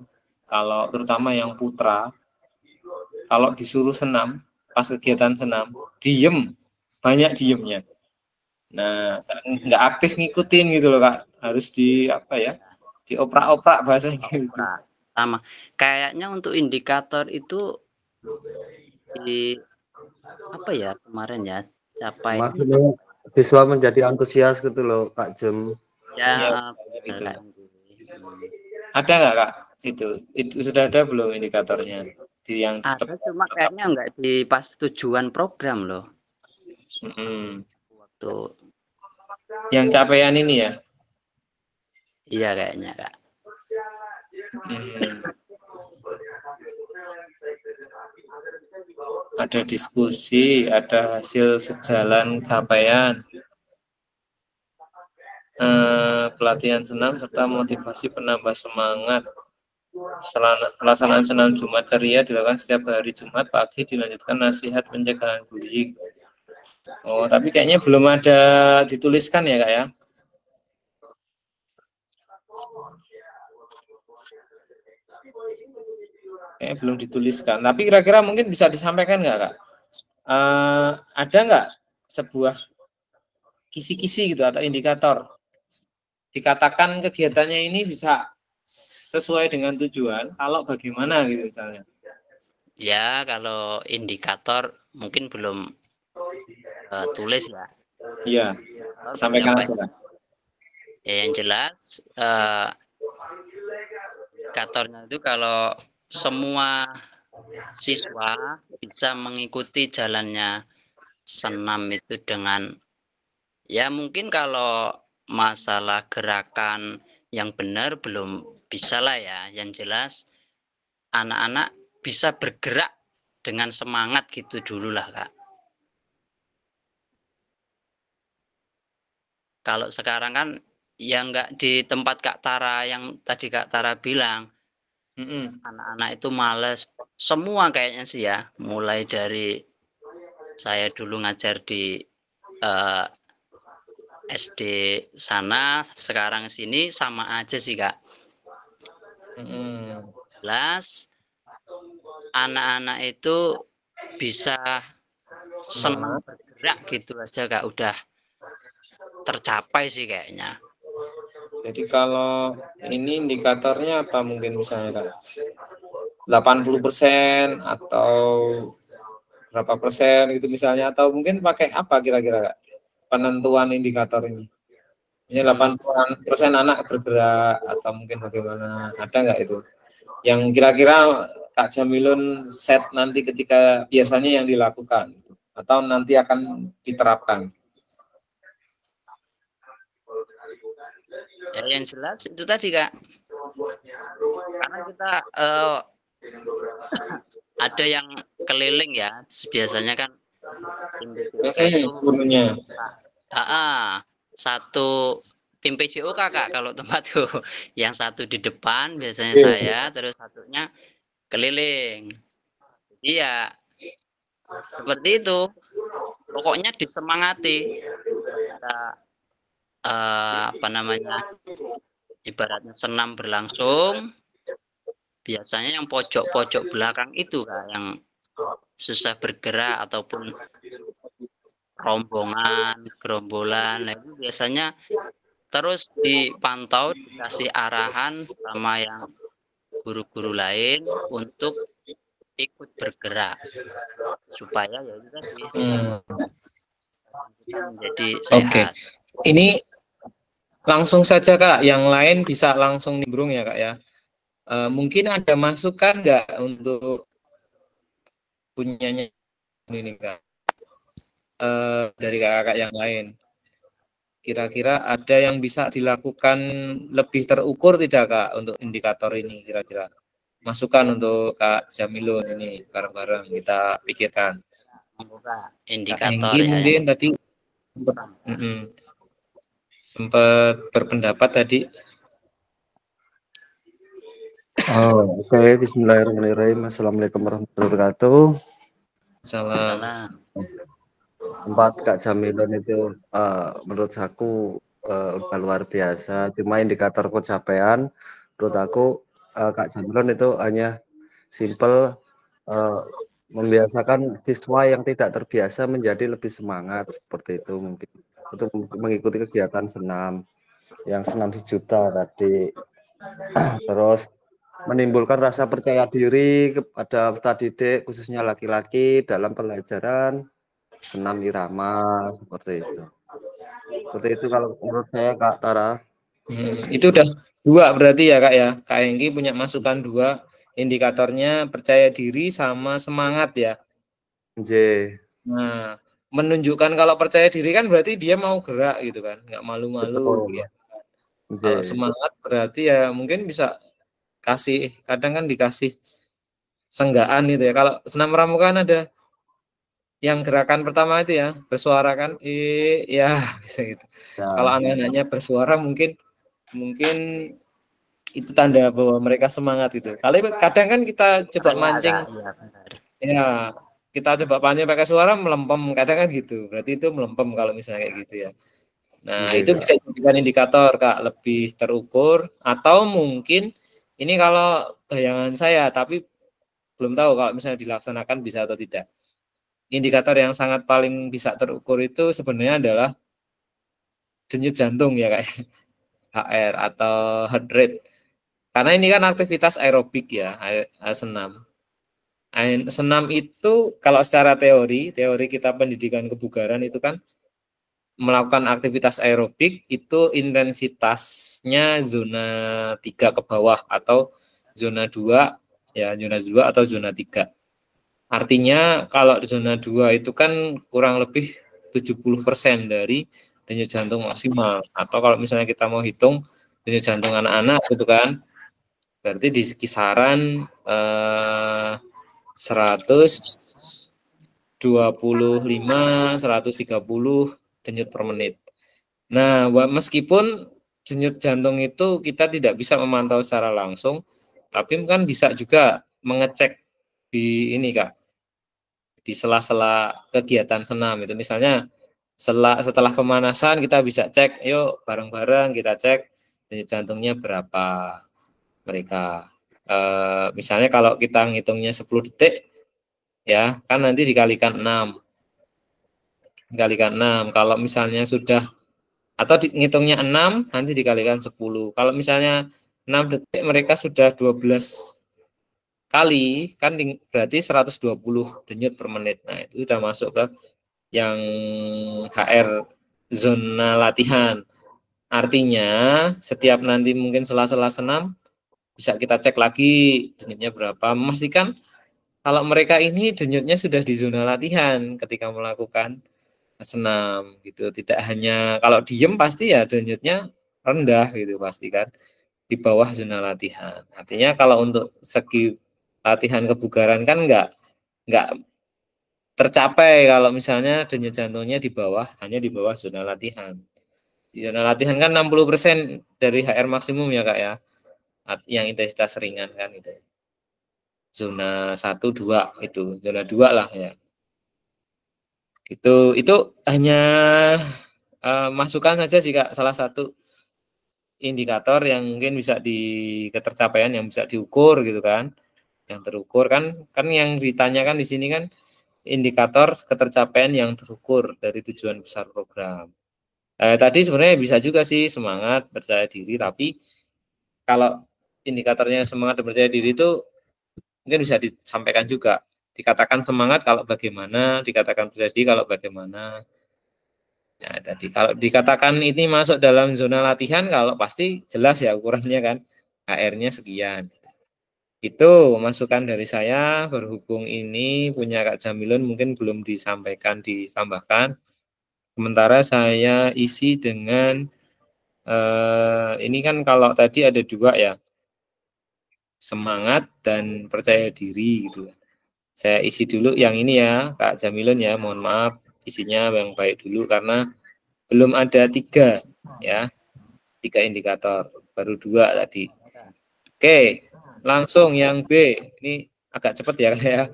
[SPEAKER 1] kalau terutama yang putra kalau disuruh senam pas kegiatan senam diem, banyak diemnya. Nah, nggak aktif ngikutin gitu loh Kak, harus dioprak-oprak bahasanya gitu.
[SPEAKER 4] Sama kayaknya untuk indikator itu di apa ya kemarin ya capai
[SPEAKER 5] maksudnya siswa menjadi antusias gitu loh Kak Jem.
[SPEAKER 4] ya,
[SPEAKER 1] gitu. Ada nggak Kak itu sudah ada belum indikatornya di yang
[SPEAKER 4] ada cuma kayaknya nggak di pas tujuan program loh. Waktu
[SPEAKER 1] yang capaian ini ya.
[SPEAKER 4] Iya kayaknya Kak.
[SPEAKER 1] Ada diskusi, ada hasil sejalan capaian, pelatihan senam serta motivasi penambah semangat. Pelaksanaan senam Jumat ceria dilakukan setiap hari Jumat pagi, dilanjutkan nasihat pencegahan bullying. Oh, tapi kayaknya belum ada dituliskan ya Kak ya. Belum dituliskan. Tapi kira-kira mungkin bisa disampaikan nggak Kak? Ada nggak sebuah kisi-kisi gitu atau indikator? Dikatakan kegiatannya ini bisa sesuai dengan tujuan, kalau bagaimana gitu misalnya?
[SPEAKER 4] Ya, kalau indikator mungkin belum tulis ya.
[SPEAKER 1] Iya, sampaikan aja.
[SPEAKER 4] Ya, yang jelas indikatornya itu kalau semua siswa bisa mengikuti jalannya senam itu dengan ya mungkin kalau masalah gerakan yang benar belum bisa lah ya. Yang jelas anak-anak bisa bergerak dengan semangat gitu dulu lah Kak. Kalau sekarang kan yang nggak di tempat Kak Tara yang tadi Kak Tara bilang, anak-anak itu males. Semua kayaknya sih ya, mulai dari saya dulu ngajar di SD sana, sekarang sini sama aja sih Kak. Jelas anak-anak itu bisa senang bergerak gitu aja Kak, udah tercapai sih kayaknya.
[SPEAKER 1] Jadi kalau ini indikatornya apa mungkin misalnya Kak? 80% atau berapa persen gitu misalnya, atau mungkin pakai apa kira-kira Kak penentuan indikator ini? Ini 80% anak bergerak atau mungkin bagaimana, ada nggak itu? Yang kira-kira Kak Jamilun set nanti ketika biasanya yang dilakukan atau nanti akan diterapkan?
[SPEAKER 4] Ya, yang jelas itu tadi Kak, karena kita ada yang keliling ya, biasanya kan satu tim PJOK Kak kalau tempatku, yang satu di depan biasanya saya, terus satunya keliling. Iya, seperti itu. Pokoknya disemangati. Kita apa namanya, ibaratnya senam berlangsung, biasanya yang pojok-pojok belakang itu Kak yang susah bergerak ataupun rombongan, gerombolan, nah itu biasanya terus dipantau, dikasih arahan sama yang guru-guru lain untuk ikut bergerak supaya ya itu tadi menjadi sehat.
[SPEAKER 1] Ini langsung saja Kak, yang lain bisa langsung nimbrung ya Kak ya. Mungkin ada masukan nggak untuk punyanya ini Kak, dari kakak-kakak yang lain? Kira-kira ada yang bisa dilakukan lebih terukur tidak Kak untuk indikator ini kira-kira? Masukan untuk Kak Jamilun ini bareng-bareng kita pikirkan.
[SPEAKER 4] Indikator
[SPEAKER 1] ya, mungkin tadi sempat berpendapat tadi.
[SPEAKER 5] Oh, oke. Bismillahirrahmanirrahim. Assalamualaikum warahmatullahi wabarakatuh.
[SPEAKER 1] Salam.
[SPEAKER 5] Tempat Kak Jamilon itu menurut aku udah luar biasa. Cuma indikator pencapaian menurut aku Kak Jamilon itu hanya simple membiasakan siswa yang tidak terbiasa menjadi lebih semangat seperti itu, mungkin untuk mengikuti kegiatan senam yang senam sejuta tadi. Terus menimbulkan rasa percaya diri kepada peserta didik khususnya laki-laki dalam pelajaran senam irama seperti itu. Seperti itu kalau menurut saya Kak Tara.
[SPEAKER 1] Itu udah 2 berarti ya Kak ya. Kak Enggi punya masukan 2, indikatornya percaya diri sama semangat ya.
[SPEAKER 5] J.
[SPEAKER 1] Nah, menunjukkan kalau percaya diri kan berarti dia mau gerak gitu kan, nggak malu-malu. Ya. Kalau semangat berarti ya mungkin bisa kasih, kadang kan dikasih senggaan itu ya. Kalau senam pramuka kan ada yang gerakan pertama itu ya bersuara kan, ya bisa gitu. Ya. Kalau anak-anaknya bersuara mungkin itu tanda bahwa mereka semangat itu. Kadang kan kita coba mancing, ya kita coba pancing pakai suara melempem, kadang kan gitu. Berarti itu melempem kalau misalnya kayak gitu ya. Nah itu bisa dijadikan indikator Kak, lebih terukur atau mungkin ini kalau bayangan saya, tapi belum tahu kalau misalnya dilaksanakan bisa atau tidak. Indikator yang sangat paling bisa terukur itu sebenarnya adalah denyut jantung ya Kak, HR atau heart rate. Karena ini kan aktivitas aerobik ya, senam. Senam itu kalau secara teori kita pendidikan kebugaran itu kan melakukan aktivitas aerobik itu intensitasnya zona 3 ke bawah atau zona 2 ya, zona 2 atau zona 3. Artinya kalau di zona 2 itu kan kurang lebih 70% dari denyut jantung maksimal, atau kalau misalnya kita mau hitung denyut jantung anak-anak gitu kan, berarti di kisaran 125 130 denyut per menit. Nah, meskipun denyut jantung itu kita tidak bisa memantau secara langsung, tapi kan bisa juga mengecek di ini Kak, di sela-sela kegiatan senam itu. Misalnya setelah pemanasan kita bisa cek, yuk bareng-bareng kita cek denyut jantungnya berapa mereka. Misalnya kalau kita ngitungnya 10 detik ya kan nanti dikalikan 6. Kalau misalnya sudah atau ngitungnya 6 nanti dikalikan 10. Kalau misalnya 6 detik mereka sudah 12 kali kan berarti 120 denyut per menit. Nah, itu sudah masuk ke yang HR zona latihan. Artinya setiap nanti mungkin sela-sela senam bisa kita cek lagi denyutnya berapa, memastikan kalau mereka ini denyutnya sudah di zona latihan ketika melakukan senam gitu. Tidak hanya kalau diem pasti ya denyutnya rendah gitu pasti kan, di bawah zona latihan. Artinya kalau untuk segi latihan kebugaran kan nggak tercapai kalau misalnya denyut jantungnya hanya di bawah zona latihan. Di zona latihan kan 60% dari HR maksimum ya Kak ya, yang intensitas ringan kan itu. Zona 1, 2 itu, zona 2 lah ya. Itu hanya masukan saja sih Kak, salah satu indikator yang mungkin bisa ketercapaian yang bisa diukur gitu kan. Yang terukur kan yang ditanyakan di sini kan indikator ketercapaian yang terukur dari tujuan besar program. Tadi sebenarnya bisa juga sih semangat, percaya diri, tapi kalau indikatornya semangat dan percaya diri itu mungkin bisa disampaikan juga. Dikatakan semangat kalau bagaimana, dikatakan percaya diri kalau bagaimana. Ya, tadi kalau dikatakan ini masuk dalam zona latihan, kalau pasti jelas ya ukurannya kan, HR-nya sekian. Itu masukan dari saya, berhubung ini punya Kak Jamilun mungkin belum ditambahkan. Sementara saya isi dengan, ini kan kalau tadi ada 2 ya, semangat dan percaya diri gitu. Saya isi dulu yang ini ya, Kak Jamilun ya, mohon maaf isinya yang baik dulu karena belum ada 3 ya. 3 indikator, baru 2 tadi. Oke, langsung yang B. Ini agak cepat ya kayak.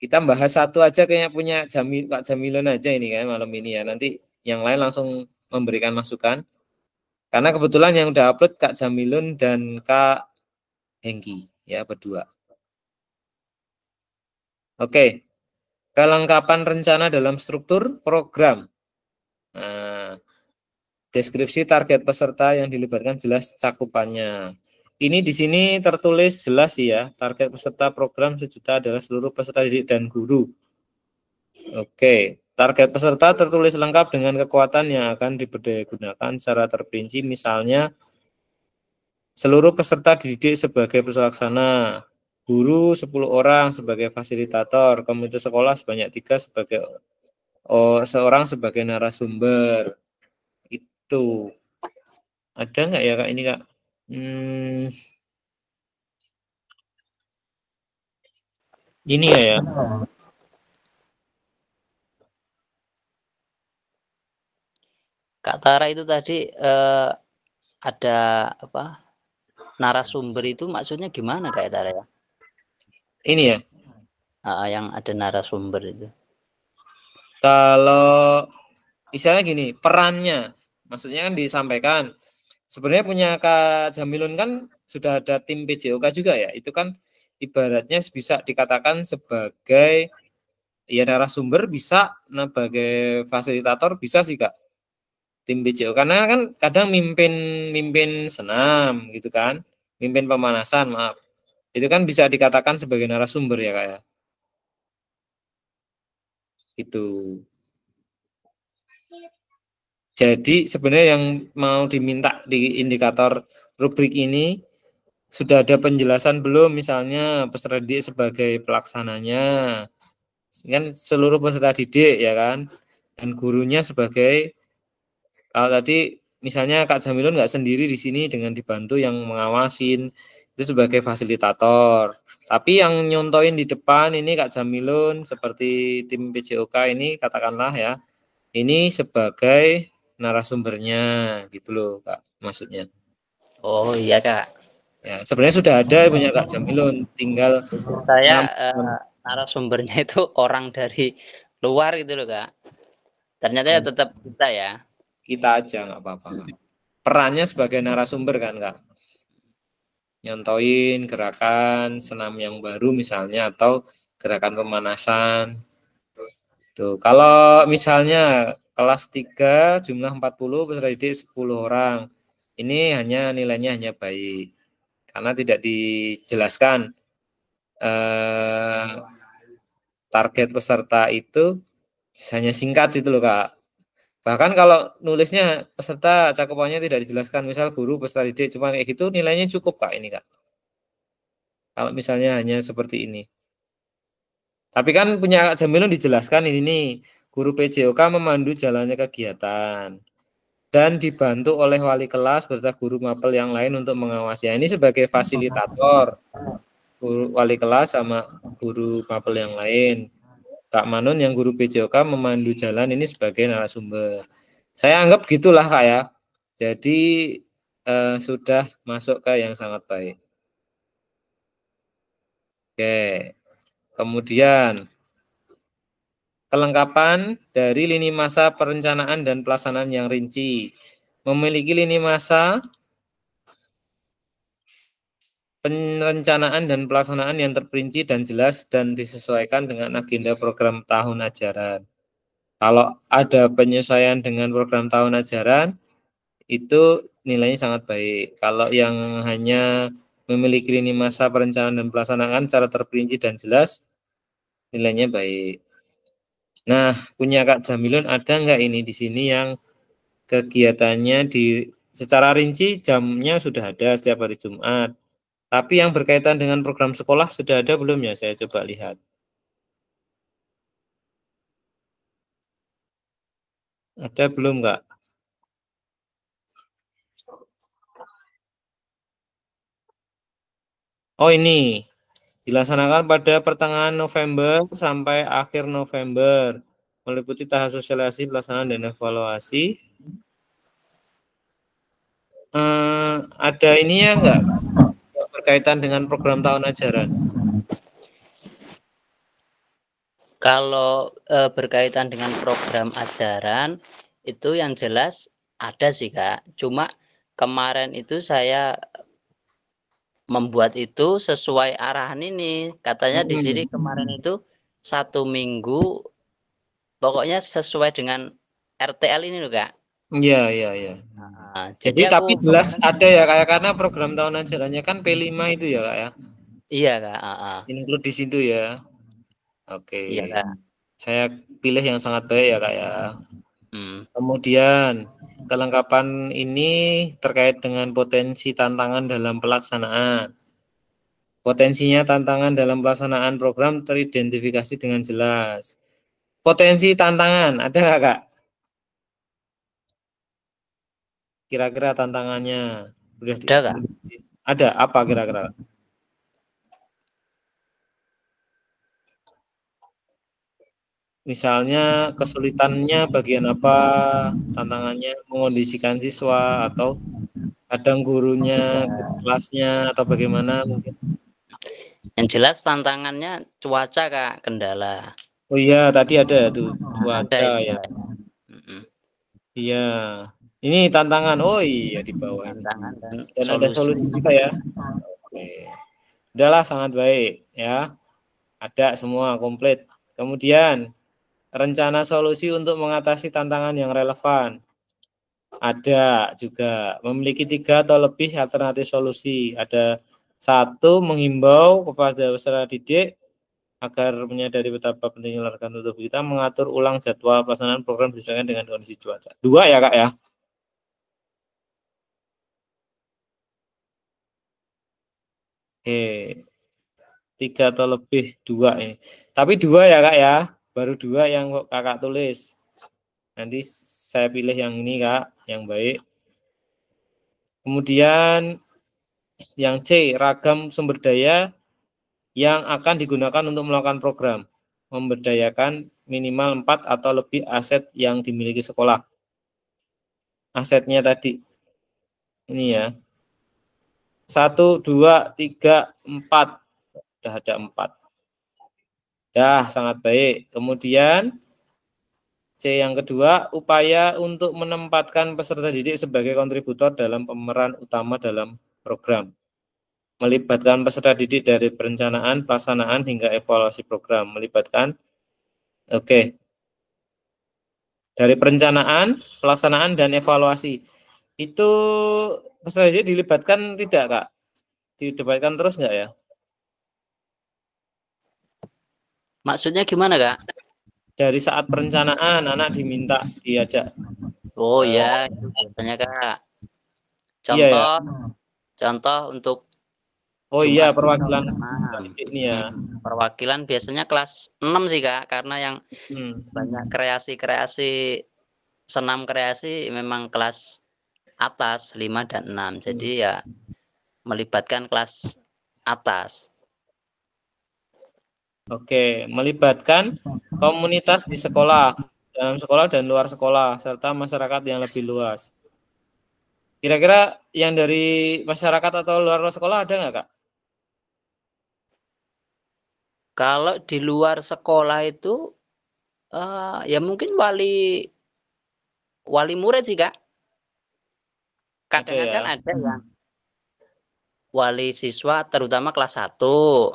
[SPEAKER 1] Kita bahas satu aja kayaknya punya Pak Jamilun aja ini kan malam ini ya. Nanti yang lain langsung memberikan masukan. Karena kebetulan yang udah upload Kak Jamilun dan Kak Hengki ya berdua. Oke. Kelengkapan rencana dalam struktur program. Nah, deskripsi target peserta yang dilibatkan jelas cakupannya. Ini di sini tertulis jelas ya, target peserta program 1 juta adalah seluruh peserta didik dan guru. Oke, target peserta tertulis lengkap dengan kekuatan yang akan diberdayagunakan secara terperinci, misalnya seluruh peserta didik sebagai pelaksana, guru 10 orang sebagai fasilitator, komite sekolah sebanyak 3 sebagai seorang sebagai narasumber. Itu ada nggak ya Kak ini Kak? Ini ya.
[SPEAKER 4] Kak Tara itu tadi ada apa? Narasumber itu maksudnya gimana Kak Tara ya?
[SPEAKER 1] Ini ya.
[SPEAKER 4] Yang ada narasumber itu.
[SPEAKER 1] Kalau misalnya gini, perannya, maksudnya kan disampaikan. Sebenarnya punya Kak Jamilun kan sudah ada tim PJOK juga ya. Itu kan ibaratnya bisa dikatakan sebagai ya narasumber bisa, sebagai fasilitator bisa sih Kak. Tim PJOK karena kan kadang mimpin senam gitu kan, mimpin pemanasan maaf. Itu kan bisa dikatakan sebagai narasumber ya Kak ya. Itu. Jadi sebenarnya yang mau diminta di indikator rubrik ini sudah ada penjelasan belum, misalnya peserta didik sebagai pelaksananya, kan seluruh peserta didik ya kan, dan gurunya sebagai, kalau tadi misalnya Kak Jamilun nggak sendiri di sini dengan dibantu yang mengawasin itu sebagai fasilitator. Tapi yang nyontoin di depan ini Kak Jamilun seperti tim PJOK ini katakanlah ya, ini sebagai narasumbernya gitu loh Kak maksudnya.
[SPEAKER 4] Oh iya Kak.
[SPEAKER 1] Ya, sebenarnya sudah ada punya Kak Jamilun, tinggal
[SPEAKER 4] saya narasumbernya itu orang dari luar gitu loh Kak. Ternyata ya tetap kita ya.
[SPEAKER 1] Kita aja nggak apa-apa. Perannya sebagai narasumber kan Kak. Nyontoin gerakan senam yang baru misalnya atau gerakan pemanasan. Tuh, kalau misalnya kelas 3 jumlah 40 peserta didik 10 orang. Ini hanya nilainya hanya baik. Karena tidak dijelaskan target peserta itu hanya singkat itu loh Kak. Bahkan kalau nulisnya peserta cakupannya tidak dijelaskan, misal guru peserta didik cuma kayak gitu, nilainya cukup Kak ini Kak. Kalau misalnya hanya seperti ini. Tapi kan punya Kak Jamilun dijelaskan ini guru PJOK memandu jalannya kegiatan dan dibantu oleh wali kelas beserta guru mapel yang lain untuk mengawasi. Ini sebagai fasilitator, guru wali kelas sama guru mapel yang lain. Kak Manun yang guru PJOK memandu jalan ini sebagai narasumber. Saya anggap gitulah Kak ya. Jadi sudah masuk ke yang sangat baik. Oke. Kemudian kelengkapan dari lini masa perencanaan dan pelaksanaan yang rinci. Memiliki lini masa perencanaan dan pelaksanaan yang terperinci dan jelas dan disesuaikan dengan agenda program tahun ajaran. Kalau ada penyesuaian dengan program tahun ajaran, itu nilainya sangat baik. Kalau yang hanya memiliki lini masa perencanaan dan pelaksanaan secara terperinci dan jelas, nilainya baik. Nah, punya Kak Jamilun ada nggak ini di sini yang kegiatannya secara rinci jamnya sudah ada setiap hari Jumat. Tapi yang berkaitan dengan program sekolah sudah ada belum ya? Saya coba lihat. Ada belum Kak? Oh ini, dilaksanakan pada pertengahan November sampai akhir November, meliputi tahap sosialisasi, pelaksanaan, dan evaluasi. Ada ini ya enggak berkaitan dengan program tahun ajaran?
[SPEAKER 4] Kalau berkaitan dengan program ajaran itu yang jelas ada sih Kak. Cuma kemarin itu saya membuat itu sesuai arahan ini. Katanya di sini kemarin itu 1 minggu pokoknya sesuai dengan RTL ini loh Kak.
[SPEAKER 1] Iya, iya, iya.
[SPEAKER 4] Nah,
[SPEAKER 1] Jadi
[SPEAKER 4] jadi
[SPEAKER 1] tapi
[SPEAKER 4] aku
[SPEAKER 1] jelas
[SPEAKER 4] kemarin,
[SPEAKER 1] ada ya kayak karena program tahun ajarannya kan P5 itu ya Kak ya.
[SPEAKER 4] iya Kak.
[SPEAKER 1] Include di situ ya. Oke.
[SPEAKER 4] Iya Kak.
[SPEAKER 1] Saya pilih yang sangat baik ya Kak ya.
[SPEAKER 4] Hmm.
[SPEAKER 1] Kemudian kelengkapan ini terkait dengan potensi tantangan dalam pelaksanaan. Potensinya tantangan dalam pelaksanaan program teridentifikasi dengan jelas. Potensi tantangan ada nggak Kak? Kira-kira tantangannya udah
[SPEAKER 4] Ada Kak.
[SPEAKER 1] ada apa kira-kira? Misalnya kesulitannya bagian apa, tantangannya mengondisikan siswa atau kadang gurunya kelasnya atau bagaimana mungkin.
[SPEAKER 4] Yang jelas tantangannya cuaca Kak, kendala.
[SPEAKER 1] Oh iya tadi ada tuh
[SPEAKER 4] Ada
[SPEAKER 1] cuaca
[SPEAKER 4] itu
[SPEAKER 1] ya.
[SPEAKER 4] Kak.
[SPEAKER 1] Iya. Ini tantangan. Oh iya di bawah ini.
[SPEAKER 4] Tantangan
[SPEAKER 1] Dan ada solusi juga ya. Oke. Udahlah sangat baik ya. Ada semua komplit. Kemudian rencana solusi untuk mengatasi tantangan yang relevan. Ada juga memiliki 3 atau lebih alternatif solusi. Ada 1, menghimbau kepada peserta didik agar menyadari betapa pentingnya olahraga tubuh kita, mengatur ulang jadwal pelaksanaan program berdasarkan dengan kondisi cuaca. 2 ya Kak ya. Oke. 3 atau lebih 2 ini. Tapi 2 ya Kak ya. Baru 2 yang Kakak tulis. Nanti saya pilih yang ini Kak, yang baik. Kemudian yang C, ragam sumber daya yang akan digunakan untuk melakukan program. Memberdayakan minimal 4 atau lebih aset yang dimiliki sekolah. Asetnya tadi. Ini ya. 1, 2, 3, 4. Sudah ada 4. Dah, sangat baik. Kemudian C yang kedua, upaya untuk menempatkan peserta didik sebagai kontributor dalam pemeran utama dalam program. Melibatkan peserta didik dari perencanaan, pelaksanaan, hingga evaluasi program. Melibatkan, oke. Dari perencanaan, pelaksanaan, dan evaluasi. Itu peserta didik dilibatkan tidak, Kak? Dilibatkan terus nggak ya?
[SPEAKER 4] Maksudnya gimana Kak?
[SPEAKER 1] Dari saat perencanaan, anak diminta diajak.
[SPEAKER 4] Oh ya, itu biasanya Kak.
[SPEAKER 1] Contoh, iya, ya?
[SPEAKER 4] Contoh untuk
[SPEAKER 1] oh
[SPEAKER 4] Jumat
[SPEAKER 1] iya, perwakilan
[SPEAKER 4] ini ya. Perwakilan biasanya kelas 6 sih Kak, karena yang banyak kreasi-kreasi, senam kreasi memang kelas atas 5 dan 6. Jadi ya melibatkan kelas atas.
[SPEAKER 1] Oke, melibatkan komunitas di sekolah, dalam sekolah dan luar sekolah, serta masyarakat yang lebih luas. Kira-kira yang dari masyarakat atau luar sekolah ada nggak, Kak?
[SPEAKER 4] Kalau di luar sekolah itu, ya mungkin wali murid sih, Kak. Kadang kan ada yang wali siswa terutama kelas 1.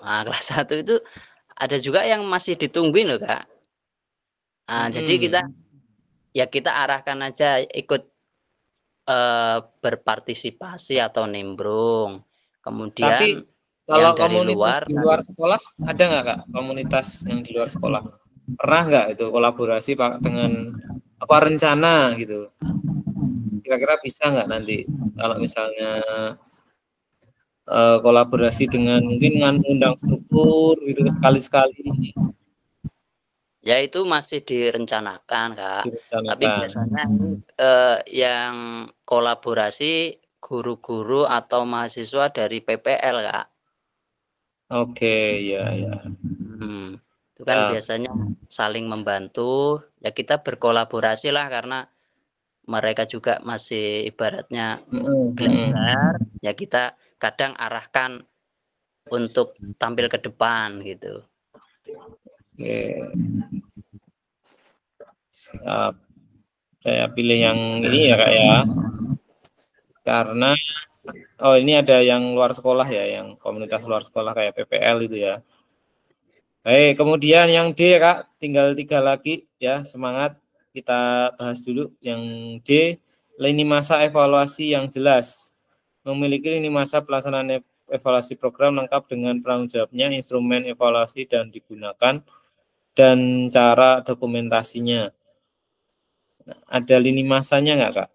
[SPEAKER 4] Nah, kelas 1 itu ada juga yang masih ditungguin loh, Kak. Nah, jadi kita arahkan aja ikut berpartisipasi atau nimbrung. Kemudian
[SPEAKER 1] tapi kalau
[SPEAKER 4] yang dari
[SPEAKER 1] komunitas di luar sekolah ada nggak Kak? Komunitas yang di luar sekolah pernah nggak itu kolaborasi Pak dengan apa rencana gitu? Kira-kira bisa nggak nanti kalau misalnya kolaborasi dengan mungkin ngundang struktur gitu sekali-sekali?
[SPEAKER 4] Ya itu masih direncanakan Kak. Tapi biasanya yang kolaborasi guru-guru atau mahasiswa dari PPL Kak.
[SPEAKER 1] Oke, ya.
[SPEAKER 4] Itu kan biasanya saling membantu. Ya kita berkolaborasi lah karena mereka juga masih ibaratnya belajar, ya kita kadang arahkan untuk tampil ke depan gitu.
[SPEAKER 1] Oke. Siap. Saya pilih yang ini ya Kak ya. Karena ini ada yang luar sekolah ya, yang komunitas luar sekolah kayak PPL itu ya. Baik, kemudian yang D Kak, tinggal 3 lagi ya, semangat. Kita bahas dulu yang D, lini masa evaluasi yang jelas. Memiliki lini masa pelaksanaan evaluasi program lengkap dengan penanggung jawabnya, instrumen evaluasi dan digunakan, dan cara dokumentasinya. Nah, ada lini masanya nggak Kak?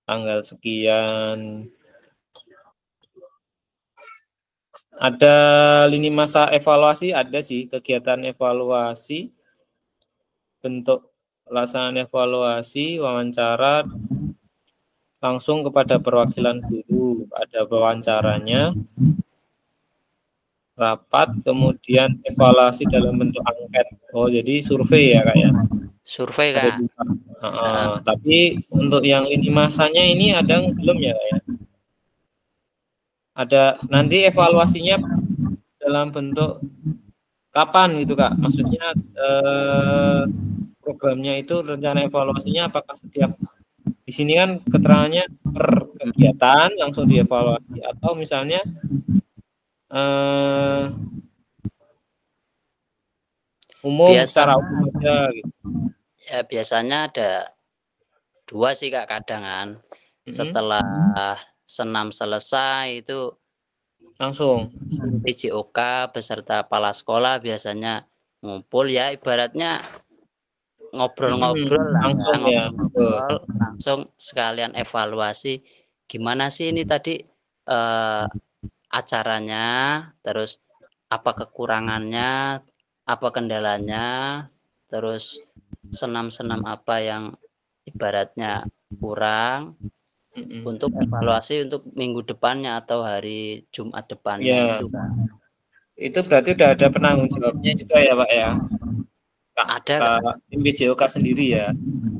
[SPEAKER 1] Tanggal sekian. Ada lini masa evaluasi, ada sih kegiatan evaluasi, bentuk pelaksanaan evaluasi, wawancara langsung kepada perwakilan guru, ada wawancaranya, rapat, kemudian evaluasi dalam bentuk angket. Oh, jadi survei ya Kak ya?
[SPEAKER 4] Survei Kak.
[SPEAKER 1] Tapi untuk yang lini masanya ini ada belum ya Kak ya? Ada nanti evaluasinya dalam bentuk kapan gitu Kak? Maksudnya programnya itu rencana evaluasinya apakah setiap di sini kan keterangannya per kegiatan langsung dievaluasi atau misalnya umum secara umum aja gitu.
[SPEAKER 4] Ya biasanya ada 2 sih Kak kadangan. Setelah senam selesai itu
[SPEAKER 1] langsung
[SPEAKER 4] PJOK beserta kepala sekolah biasanya ngumpul ya, ibaratnya ngobrol-ngobrol
[SPEAKER 1] langsung ya,
[SPEAKER 4] langsung sekalian evaluasi gimana sih ini tadi acaranya, terus apa kekurangannya, apa kendalanya, terus senam-senam apa yang ibaratnya kurang, untuk evaluasi untuk minggu depannya atau hari Jumat depannya itu Kak.
[SPEAKER 1] Itu berarti udah ada penanggung jawabnya juga ya Pak ya?
[SPEAKER 4] Ada
[SPEAKER 1] tim PJOK sendiri ya?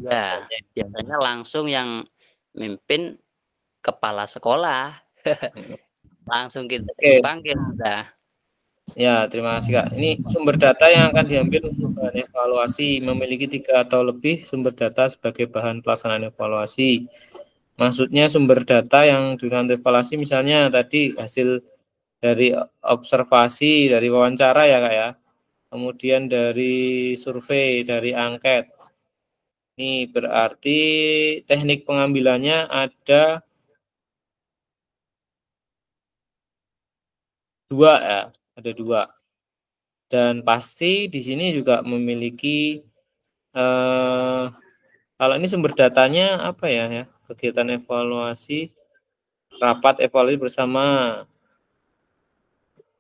[SPEAKER 4] Ya, biasanya langsung yang mimpin kepala sekolah. Langsung kita dipanggil udah.
[SPEAKER 1] Ya, terima kasih Kak. Ini sumber data yang akan diambil untuk bahan evaluasi memiliki 3 atau lebih sumber data sebagai bahan pelaksanaan evaluasi. Maksudnya sumber data yang digunakan evaluasi misalnya tadi hasil dari observasi, dari wawancara ya Kak ya. Kemudian dari survei, dari angket. Ini berarti teknik pengambilannya ada 2 ya, ada 2. Dan pasti di sini juga memiliki kalau ini sumber datanya apa ya? Kegiatan evaluasi, rapat evaluasi bersama.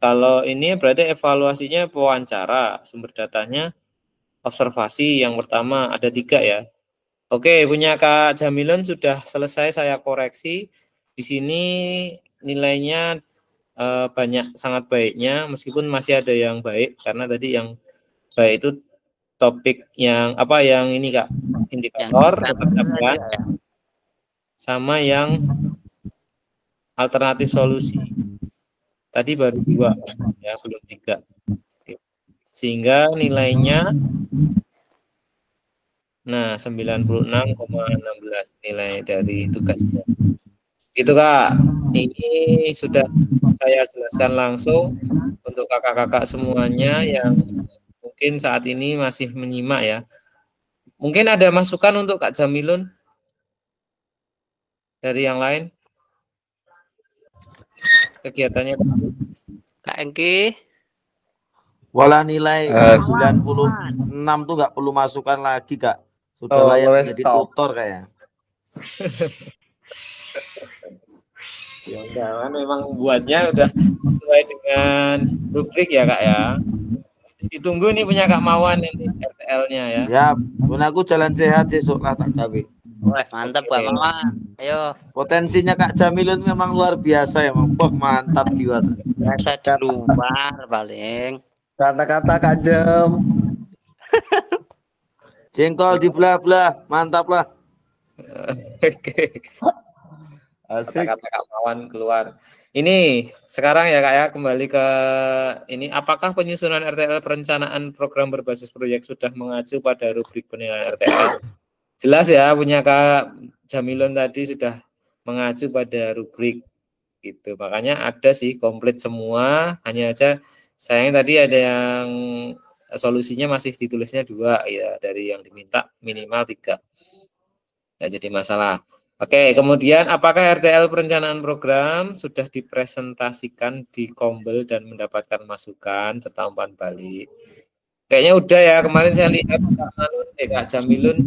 [SPEAKER 1] Kalau ini berarti evaluasinya wawancara, sumber datanya observasi yang pertama ada 3 ya. Oke, punya Kak Jamilun sudah selesai saya koreksi. Di sini nilainya banyak sangat baiknya, meskipun masih ada yang baik karena tadi yang baik itu topik yang apa yang ini Kak, indikator ketercapaian sama yang alternatif solusi. Tadi baru 2 ya, belum 3. Sehingga nilainya 96,16 nilai dari tugasnya. Itu Kak. Ini sudah saya jelaskan langsung untuk kakak-kakak semuanya yang mungkin saat ini masih menyimak ya. Mungkin ada masukan untuk Kak Jamilun dari yang lain? Kegiatannya
[SPEAKER 4] Kak Engki.
[SPEAKER 2] Wala nilai 96 tuh nggak perlu masukan lagi Kak. Sudah layak jadi tutor kayaknya.
[SPEAKER 1] Ya udah, kan memang buatnya udah sesuai dengan rubrik ya Kak ya. Ditunggu nih punya Kak Mawan ini RTL-nya ya.
[SPEAKER 2] Ya, pun aku jalan sehat besok lah tak gawe.
[SPEAKER 4] Wah, mantap Pak Mawan. Ayo.
[SPEAKER 2] Potensinya Kak Jamilun memang luar biasa ya, Bang. Mantap jiwa.
[SPEAKER 4] Biasa di luar paling.
[SPEAKER 5] Kata-kata Kak Jem.
[SPEAKER 2] Jengkol dibelah-belah, mantap lah.
[SPEAKER 1] Oke. Kata-kata Kak Mawan keluar. Ini sekarang ya Kak ya, kembali ke ini, apakah penyusunan RTL perencanaan program berbasis proyek sudah mengacu pada rubrik penilaian RTL? Jelas ya, punya Kak Jamilun tadi sudah mengacu pada rubrik gitu. Makanya ada sih komplit semua, hanya aja sayang tadi ada yang solusinya masih ditulisnya 2 ya, dari yang diminta minimal 3. Nggak jadi masalah. Oke, kemudian apakah RTL perencanaan program sudah dipresentasikan di Kombel dan mendapatkan masukan serta umpan balik? Kayaknya udah ya, kemarin saya lihat Kak Jamilun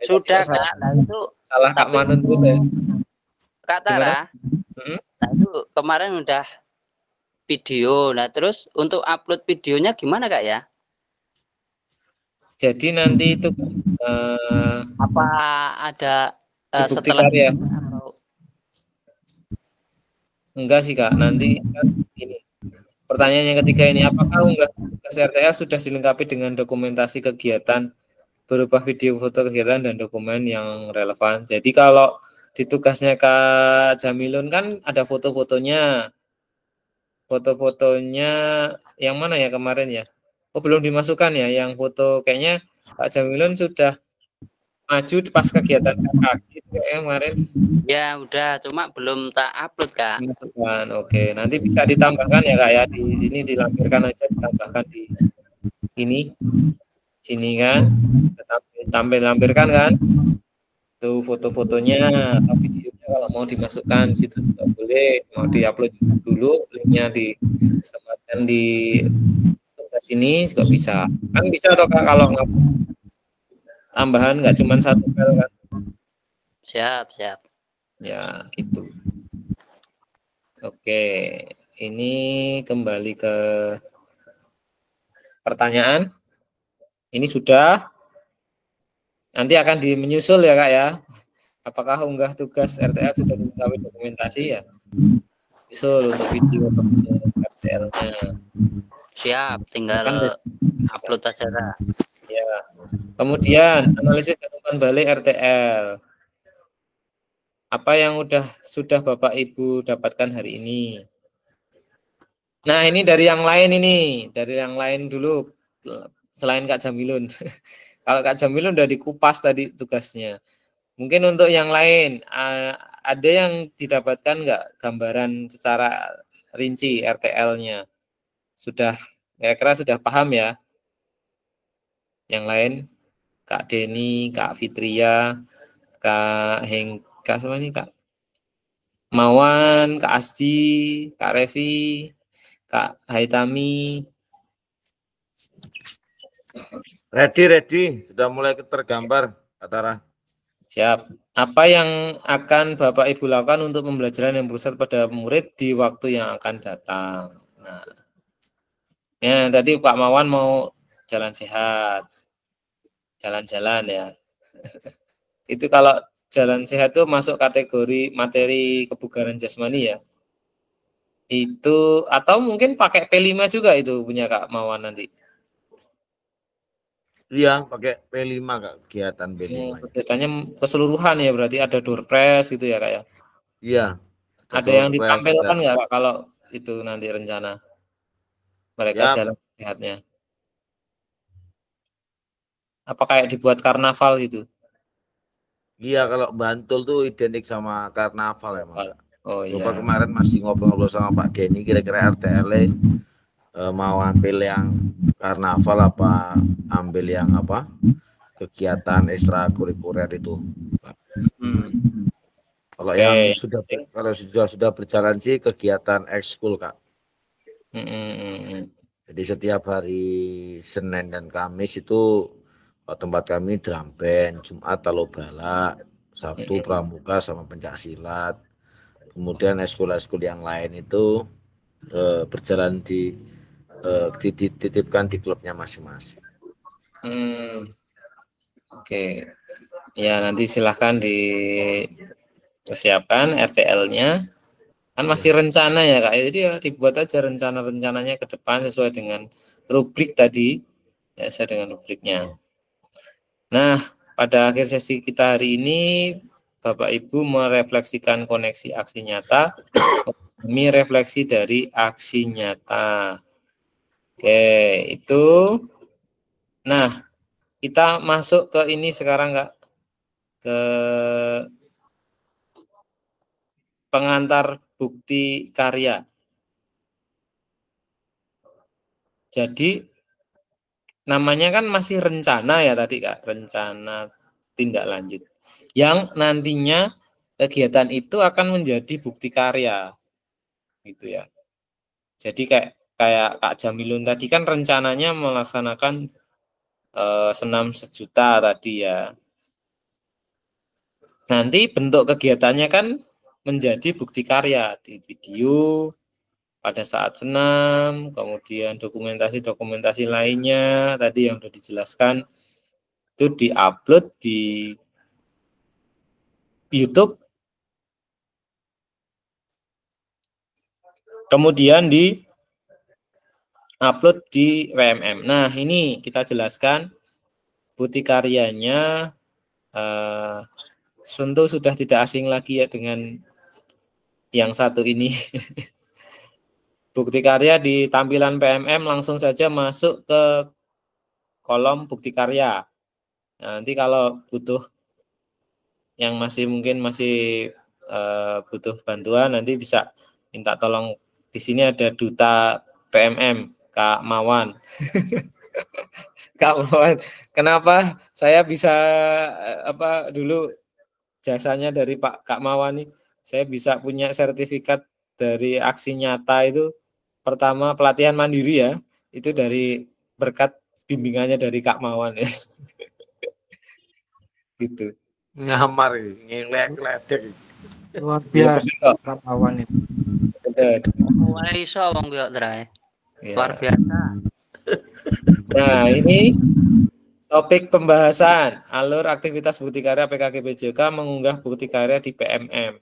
[SPEAKER 4] sudah Kak. Nah itu
[SPEAKER 1] salah Kak Manun tuh saya.
[SPEAKER 4] Kak Tara, nah itu kemarin udah video. Nah terus untuk upload videonya gimana Kak ya?
[SPEAKER 1] Jadi nanti itu
[SPEAKER 4] apa ada setelah
[SPEAKER 1] ya?
[SPEAKER 4] Atau...
[SPEAKER 1] Enggak sih Kak, nanti kan ini. Pertanyaan yang ketiga ini, apakah unggah tugas RTL sudah dilengkapi dengan dokumentasi kegiatan berupa video, foto kegiatan dan dokumen yang relevan. Jadi kalau di tugasnya Kak Jamilun kan ada foto-fotonya. Foto-fotonya yang mana ya kemarin ya? Oh, belum dimasukkan ya, yang foto kayaknya Kak Jamilun sudah maju pas kegiatan kaki kayak kemarin.
[SPEAKER 4] Ya udah, cuma belum tak upload Kak.
[SPEAKER 1] Dimasukkan. Oke, nanti bisa ditambahkan ya Kak ya, di sini dilampirkan aja, ditambahkan di ini sini kan, tampil lampirkan kan, tuh foto-fotonya atau videonya kalau mau dimasukkan situ juga boleh, mau diupload dulu linknya disematkan di sini juga bisa, kan bisa atau Kak kalau tambahan nggak cuma 1 file kan?
[SPEAKER 4] Siap
[SPEAKER 1] Ya itu. Oke, ini kembali ke pertanyaan. Ini sudah. Nanti akan menyusul ya Kak ya. Apakah unggah tugas RTL sudah dilengkapi dokumentasi ya? Nyusul untuk video RTL-nya.
[SPEAKER 4] Siap, tinggal upload aja Kak.
[SPEAKER 1] Ya. Kemudian analisis dan umpan balik RTL. Apa yang sudah Bapak Ibu dapatkan hari ini? Nah, ini dari yang lain dulu selain Kak Jamilun. Kalau Kak Jamilun udah dikupas tadi tugasnya. Mungkin untuk yang lain ada yang didapatkan nggak gambaran secara rinci RTL-nya? Sudah kira-kira sudah paham ya? Yang lain, Kak Deni, Kak Fitria, Kak Hengka, sama ini Kak Mawan, Kak Asdi, Kak Revi, Kak Haitami.
[SPEAKER 2] Ready, sudah mulai tergambar, Kak Tara.
[SPEAKER 1] Siap. Apa yang akan Bapak Ibu lakukan untuk pembelajaran yang berpusat pada murid di waktu yang akan datang? Nah, ya tadi Pak Mawan mau jalan sehat, jalan-jalan ya. Itu kalau jalan sehat itu masuk kategori materi kebugaran jasmani ya. Itu atau mungkin pakai P5 juga itu punya Kak Mawan nanti.
[SPEAKER 2] Iya, pakai P5 Kak, kegiatan P5.
[SPEAKER 1] Kegiatannya keseluruhan ya, berarti ada door prize gitu ya Kak ya?
[SPEAKER 2] Iya.
[SPEAKER 1] Ada yang ditampilkan nggak Kak kalau itu nanti rencana mereka jalan sehatnya? Apa kayak dibuat karnaval gitu?
[SPEAKER 2] Iya, kalau Bantul tuh identik sama karnaval ya Mas.
[SPEAKER 1] Oh iya.
[SPEAKER 2] Coba kemarin masih ngobrol-ngobrol sama Pak Denny, kira-kira RTL mau ambil yang karnaval apa ambil yang apa kegiatan ekstrakurikuler itu. Kalau yang sudah berjalan sih kegiatan ekskul Kak. Jadi setiap hari Senin dan Kamis itu tempat kami drum band, Jumat talo bala, Sabtu pramuka sama pencaksilat. Kemudian ekskul-ekskul yang lain itu berjalan dititipkan di klubnya masing-masing.
[SPEAKER 1] Oke. Ya nanti silahkan dipersiapkan RTL-nya. Kan masih rencana ya Kak. Jadi ya dibuat aja rencana-rencananya ke depan sesuai dengan rubrik tadi. Ya, sesuai dengan rubriknya. Nah, pada akhir sesi kita hari ini, Bapak Ibu merefleksikan koneksi aksi nyata, kami refleksi dari aksi nyata. Oke, itu. Nah, kita masuk ke ini sekarang, Kak. Ke pengantar bukti karya. Jadi, namanya kan masih rencana ya tadi, Kak. Rencana tindak lanjut. Yang nantinya kegiatan itu akan menjadi bukti karya. Gitu ya. Jadi kayak Kak Jamilun tadi kan rencananya melaksanakan senam sejuta tadi ya. Nanti bentuk kegiatannya kan menjadi bukti karya di video pada saat senam, kemudian dokumentasi-dokumentasi lainnya tadi yang sudah dijelaskan itu diupload di YouTube, kemudian di upload di WMM. Nah, ini kita jelaskan bukti karyanya tentu sudah tidak asing lagi ya dengan yang satu ini. Bukti karya di tampilan PMM langsung saja masuk ke kolom bukti karya. Nah, nanti kalau butuh yang mungkin masih butuh bantuan, nanti bisa minta tolong. Di sini ada duta PMM, Kak Mawan. Kak Mawan, kenapa saya bisa dulu jasanya dari Kak Mawan nih, saya bisa punya sertifikat dari aksi nyata itu. Pertama pelatihan mandiri ya, itu dari berkat bimbingannya dari Kak Mawan ya. Gitu.
[SPEAKER 2] Ngamar, ngelek-ledek.
[SPEAKER 6] Luar biasa Kak Mawan itu.
[SPEAKER 4] Wah, iso wong kok Tray. Luar biasa.
[SPEAKER 1] Nah, ini topik pembahasan alur aktivitas bukti karya PKKBJK mengunggah bukti karya di PMM.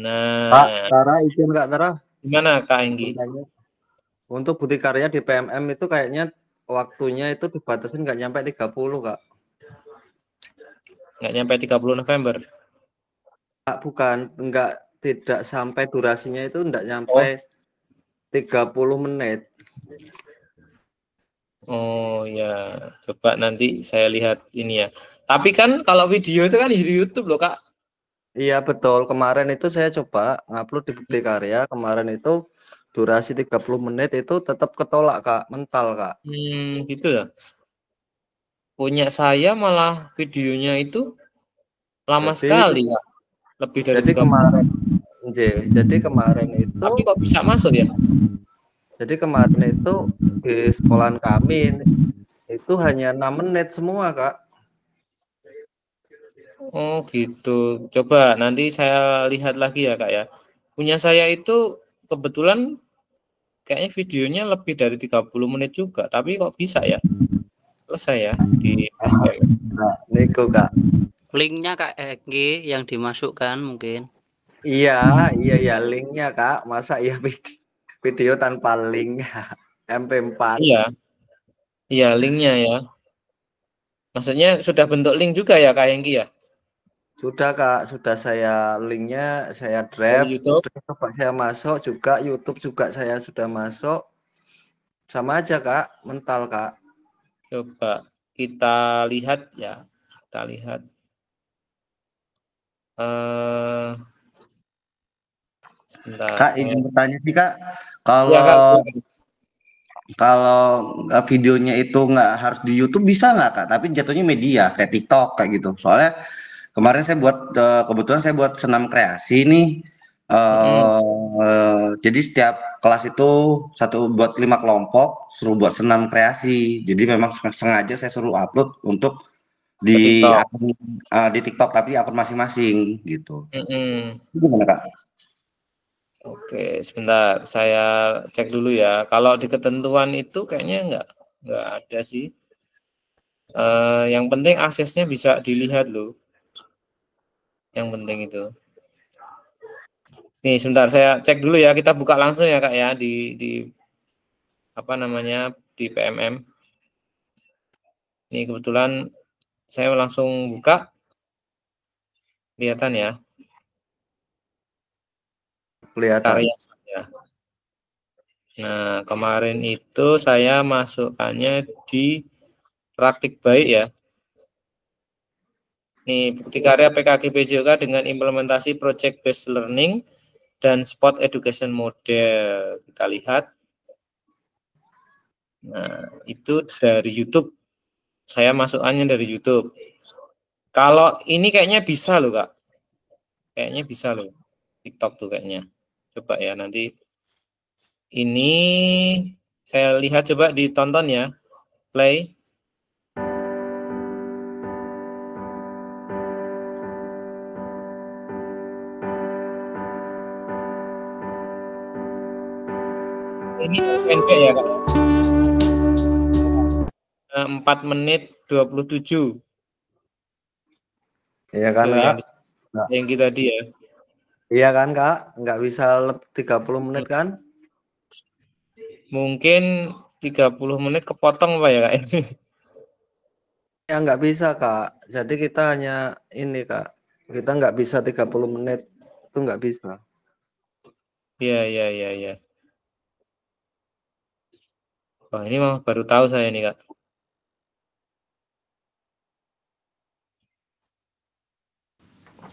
[SPEAKER 1] Nah,
[SPEAKER 5] Kak Tara, izin Kak Tara.
[SPEAKER 1] Gimana Kak Enggi?
[SPEAKER 5] Untuk bukti karya di PMM itu kayaknya waktunya itu dibatasin nggak nyampe 30 Kak.
[SPEAKER 1] Nggak nyampe 30 November?
[SPEAKER 5] Kak, bukan, tidak sampai durasinya itu nggak nyampe 30 menit.
[SPEAKER 1] Oh ya, coba nanti saya lihat ini ya. Tapi kan kalau video itu kan di YouTube loh Kak.
[SPEAKER 5] Iya betul, kemarin itu saya coba ngupload di bukti karya, kemarin itu durasi 30 menit itu tetap ketolak Kak, mental Kak.
[SPEAKER 1] Gitu ya. Punya saya malah videonya itu lama sekali ya. Lebih dari
[SPEAKER 5] jadi kemarin itu.
[SPEAKER 1] Tapi kok bisa masuk ya?
[SPEAKER 5] Jadi kemarin itu di sekolahan kami itu hanya 6 menit semua Kak.
[SPEAKER 1] Oh gitu. Coba nanti saya lihat lagi ya Kak ya. Punya saya itu kebetulan kayaknya videonya lebih dari 30 menit juga. Tapi kok bisa ya? Selesai ya di
[SPEAKER 5] Nah, Niko Kak.
[SPEAKER 4] Linknya Kak Enggi yang dimasukkan mungkin.
[SPEAKER 5] Iya linknya Kak. Masa ya video tanpa link MP4.
[SPEAKER 1] Iya linknya ya. Maksudnya sudah bentuk link juga ya Kak Enggi ya?
[SPEAKER 5] Sudah Kak, sudah saya linknya saya draft, coba saya masuk juga YouTube juga saya sudah masuk, sama aja Kak, mental Kak.
[SPEAKER 1] Coba kita lihat ya, kita lihat. Sebentar,
[SPEAKER 7] Kak, izin bertanya sih Kak, kalau videonya itu nggak harus di YouTube bisa nggak Kak? Tapi jatuhnya media kayak TikTok kayak gitu. Soalnya kemarin saya buat kebetulan saya buat senam kreasi nih. Jadi setiap kelas itu buat 5 kelompok suruh buat senam kreasi. Jadi memang sengaja saya suruh upload untuk di TikTok tapi akun masing-masing gitu. Gimana Kak?
[SPEAKER 1] Oke, sebentar saya cek dulu ya. Kalau di ketentuan itu kayaknya nggak ada sih. Yang penting aksesnya bisa dilihat loh. Yang penting itu. Nih, sebentar saya cek dulu ya. Kita buka langsung ya Kak ya di apa namanya di PMM. Ini kebetulan Saya langsung buka. Kelihatan ya.
[SPEAKER 5] Kelihatan.
[SPEAKER 1] Karya saya. Nah, kemarin itu saya masukkannya di praktik baik ya. Nih, bukti karya PKG PJOK dengan implementasi project based learning dan spot education model. Kita lihat. Nah, itu dari YouTube. Saya masukkannya dari YouTube. Kalau ini kayaknya bisa loh, Kak. Kayaknya bisa loh. TikTok tuh kayaknya. Coba ya nanti. Ini saya lihat, coba ditonton ya. Play. Ini pendek ya, Kak. 4 menit 27.
[SPEAKER 5] Iya kan,
[SPEAKER 1] Tuh,
[SPEAKER 5] Kak?
[SPEAKER 1] yang kita tadi ya.
[SPEAKER 5] Iya kan, Kak? Nggak bisa 30 menit kan?
[SPEAKER 1] Mungkin 30 menit kepotong Pak ya, Kak?
[SPEAKER 5] Ya nggak bisa, Kak. Jadi kita hanya ini, Kak. Kita nggak bisa 30 menit. Itu nggak bisa.
[SPEAKER 1] Iya, iya, iya, iya. Wah, ini mah baru tahu saya nih, Kak.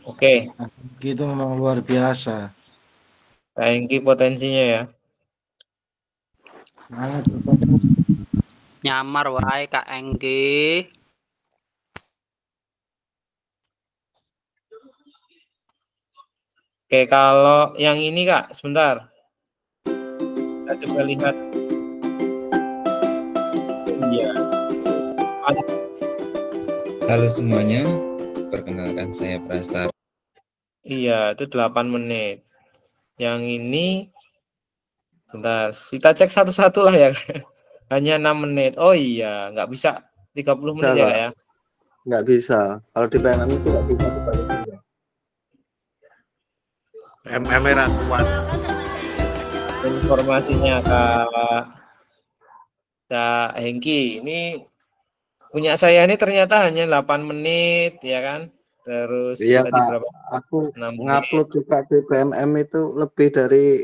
[SPEAKER 1] Oke.
[SPEAKER 6] Gitu memang luar biasa.
[SPEAKER 1] Thank you potensinya ya.
[SPEAKER 4] Nyamar wae Kak Engki.
[SPEAKER 1] Oke, kalau yang ini Kak, sebentar. Kita coba lihat. Iya.
[SPEAKER 8] Halo semuanya, perkenalkan saya Prasta.
[SPEAKER 1] Iya, itu 8 menit. Yang ini, sebentar, kita cek satu-satu lah ya. Hanya 6 menit. Oh iya, nggak bisa 30 menit ya Kak ya.
[SPEAKER 5] Nggak bisa. Kalau di PMM itu nggak bisa dibalikin.
[SPEAKER 2] MM kuat.
[SPEAKER 1] Informasinya Kak Hengki, ini punya saya ini ternyata hanya 8 menit ya kan. Terus
[SPEAKER 5] Iya,
[SPEAKER 1] tadi
[SPEAKER 5] Kak.
[SPEAKER 1] berapa?
[SPEAKER 5] Aku
[SPEAKER 1] 6
[SPEAKER 5] ngupload juga di PMM itu lebih dari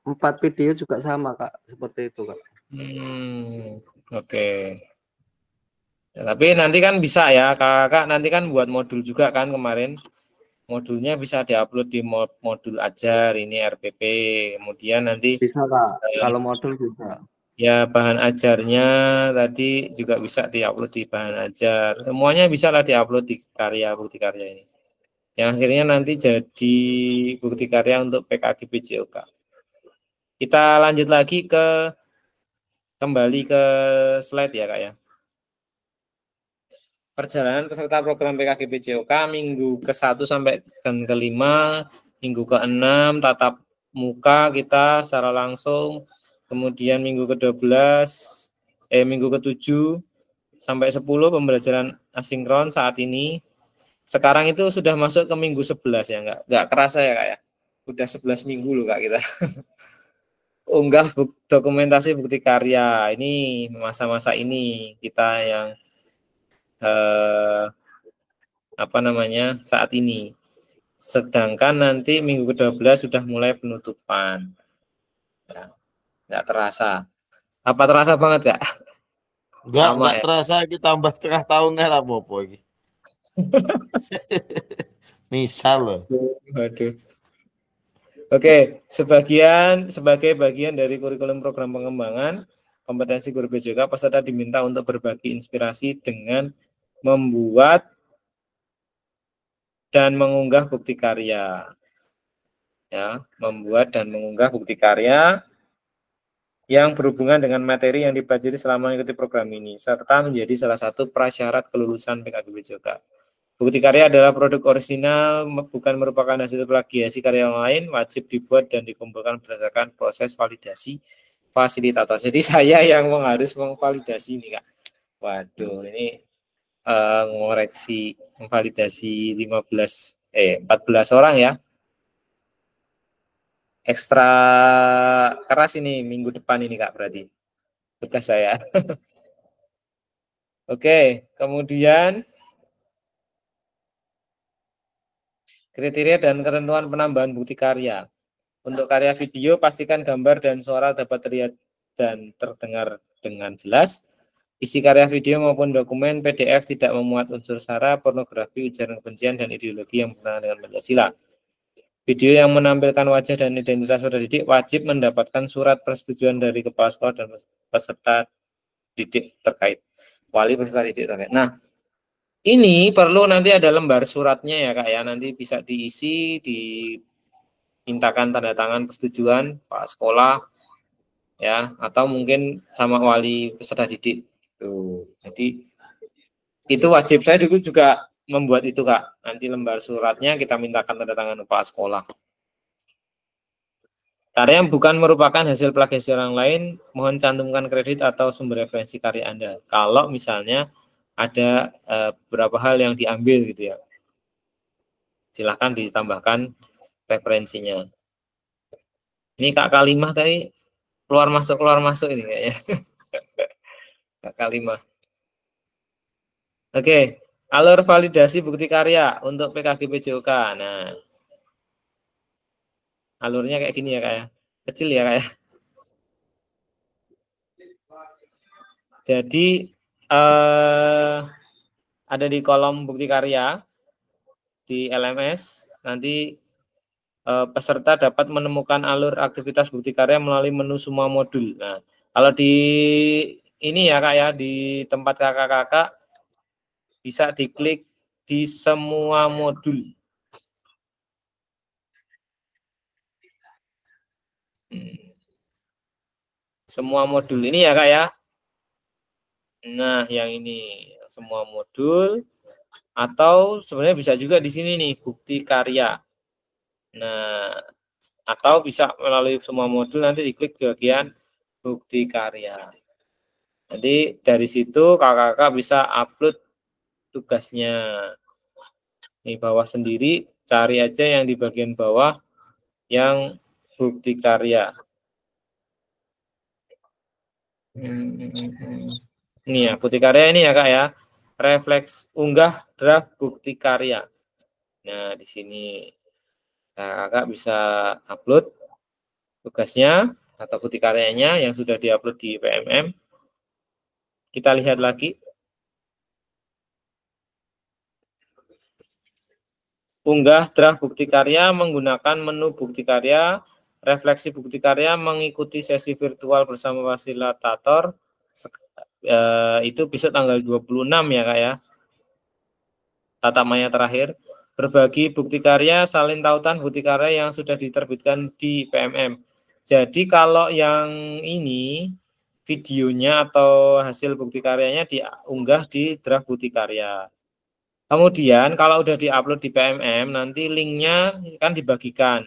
[SPEAKER 5] 4 video juga sama, Kak. Seperti itu, Kak.
[SPEAKER 1] Oke. Ya, tapi nanti kan bisa ya, Kakak nanti kan buat modul juga kan kemarin. Modulnya bisa diupload di modul ajar, ini RPP. Kemudian nanti
[SPEAKER 5] bisa, Kak. Kalau modul bisa.
[SPEAKER 1] Ya, bahan ajarnya tadi juga bisa diupload di bahan ajar. Semuanya bisa lah diupload di bukti karya ini. Yang akhirnya nanti jadi bukti karya untuk PKG PJOK. Kita lanjut lagi kembali ke slide ya Kak ya. Perjalanan peserta program PKG PJOK minggu ke-1 sampai ke-5, minggu ke-6 tatap muka kita secara langsung. Kemudian minggu ke-12, minggu ke-7 sampai 10 pembelajaran asinkron saat ini. Sekarang itu sudah masuk ke minggu 11 ya, enggak kerasa ya Kak ya. Udah 11 minggu loh Kak kita. Unggah dokumentasi bukti karya. Ini masa-masa ini kita yang saat ini. Sedangkan nanti minggu ke-12 sudah mulai penutupan. Ya, enggak terasa. Apa terasa banget Kak?
[SPEAKER 2] Enggak ya? Terasa iki tambah setengah tahun lah apa iki. Misal loh.
[SPEAKER 1] Waduh. Oke, sebagai bagian dari kurikulum program pengembangan kompetensi guru PJOK, peserta diminta untuk berbagi inspirasi dengan membuat dan mengunggah bukti karya. Ya, membuat dan mengunggah bukti karya yang berhubungan dengan materi yang dipelajari selama mengikuti program ini, serta menjadi salah satu prasyarat kelulusan PKG PJOK. Bukti karya adalah produk orisinal, bukan merupakan hasil plagiasi karya yang lain, wajib dibuat dan dikumpulkan berdasarkan proses validasi fasilitator. Jadi saya yang harus memvalidasi ini Kak. Waduh, ini ngoreksi memvalidasi 14 orang ya. Ekstra keras ini minggu depan ini Kak berarti. Tugas saya. Oke, kemudian Kriteria dan ketentuan penambahan bukti karya. Untuk karya video, pastikan gambar dan suara dapat terlihat dan terdengar dengan jelas. Isi karya video maupun dokumen PDF tidak memuat unsur sara, pornografi, ujaran kebencian, dan ideologi yang bertentangan dengan Pancasila. Video yang menampilkan wajah dan identitas peserta didik wajib mendapatkan surat persetujuan dari kepala sekolah dan peserta didik terkait. Wali peserta didik terkait. Nah, ini perlu nanti ada lembar suratnya ya Kak ya, nanti bisa diisi, dimintakan tanda tangan persetujuan Pak sekolah ya, atau mungkin sama wali peserta didik. Tuh. Jadi itu wajib, saya dulu juga membuat itu Kak. Nanti lembar suratnya kita mintakan tanda tangan Pak sekolah. Karya yang bukan merupakan hasil plagiasi orang lain, mohon cantumkan kredit atau sumber referensi karya Anda. Kalau misalnya ada beberapa hal yang diambil gitu ya, silahkan ditambahkan referensinya. Ini Kak Kalimah tadi keluar masuk ini kayaknya. Kak Kalimah. Oke, alur validasi bukti karya untuk PKG PJOK. Nah, alurnya kayak gini ya Kak ya, kecil ya Kak ya. Jadi ada di kolom bukti karya di LMS, nanti peserta dapat menemukan alur aktivitas bukti karya melalui menu semua modul. Nah, kalau di ini ya Kak ya, di tempat kakak-kakak bisa diklik di semua modul. Semua modul ini ya Kak ya. Nah, yang ini semua modul, atau sebenarnya bisa juga di sini nih bukti karya. Nah, atau bisa melalui semua modul nanti diklik di bagian bukti karya. Jadi dari situ kakak-kakak bisa upload tugasnya. Di bawah sendiri cari aja yang di bagian bawah yang bukti karya. Ini ya, bukti karya ini ya Kak ya. Refleks unggah draft bukti karya. Nah, di sini Kakak bisa upload tugasnya atau bukti karyanya yang sudah diupload di PMM. Kita lihat lagi. Unggah draft bukti karya menggunakan menu bukti karya, refleksi bukti karya, mengikuti sesi virtual bersama fasilitator. Itu besok tanggal 26 ya Kak ya. Tatap maya terakhir. Berbagi bukti karya, salin tautan bukti karya yang sudah diterbitkan di PMM. Jadi kalau yang ini videonya atau hasil bukti karyanya diunggah di draft bukti karya. Kemudian kalau udah diupload di PMM, nanti linknya kan dibagikan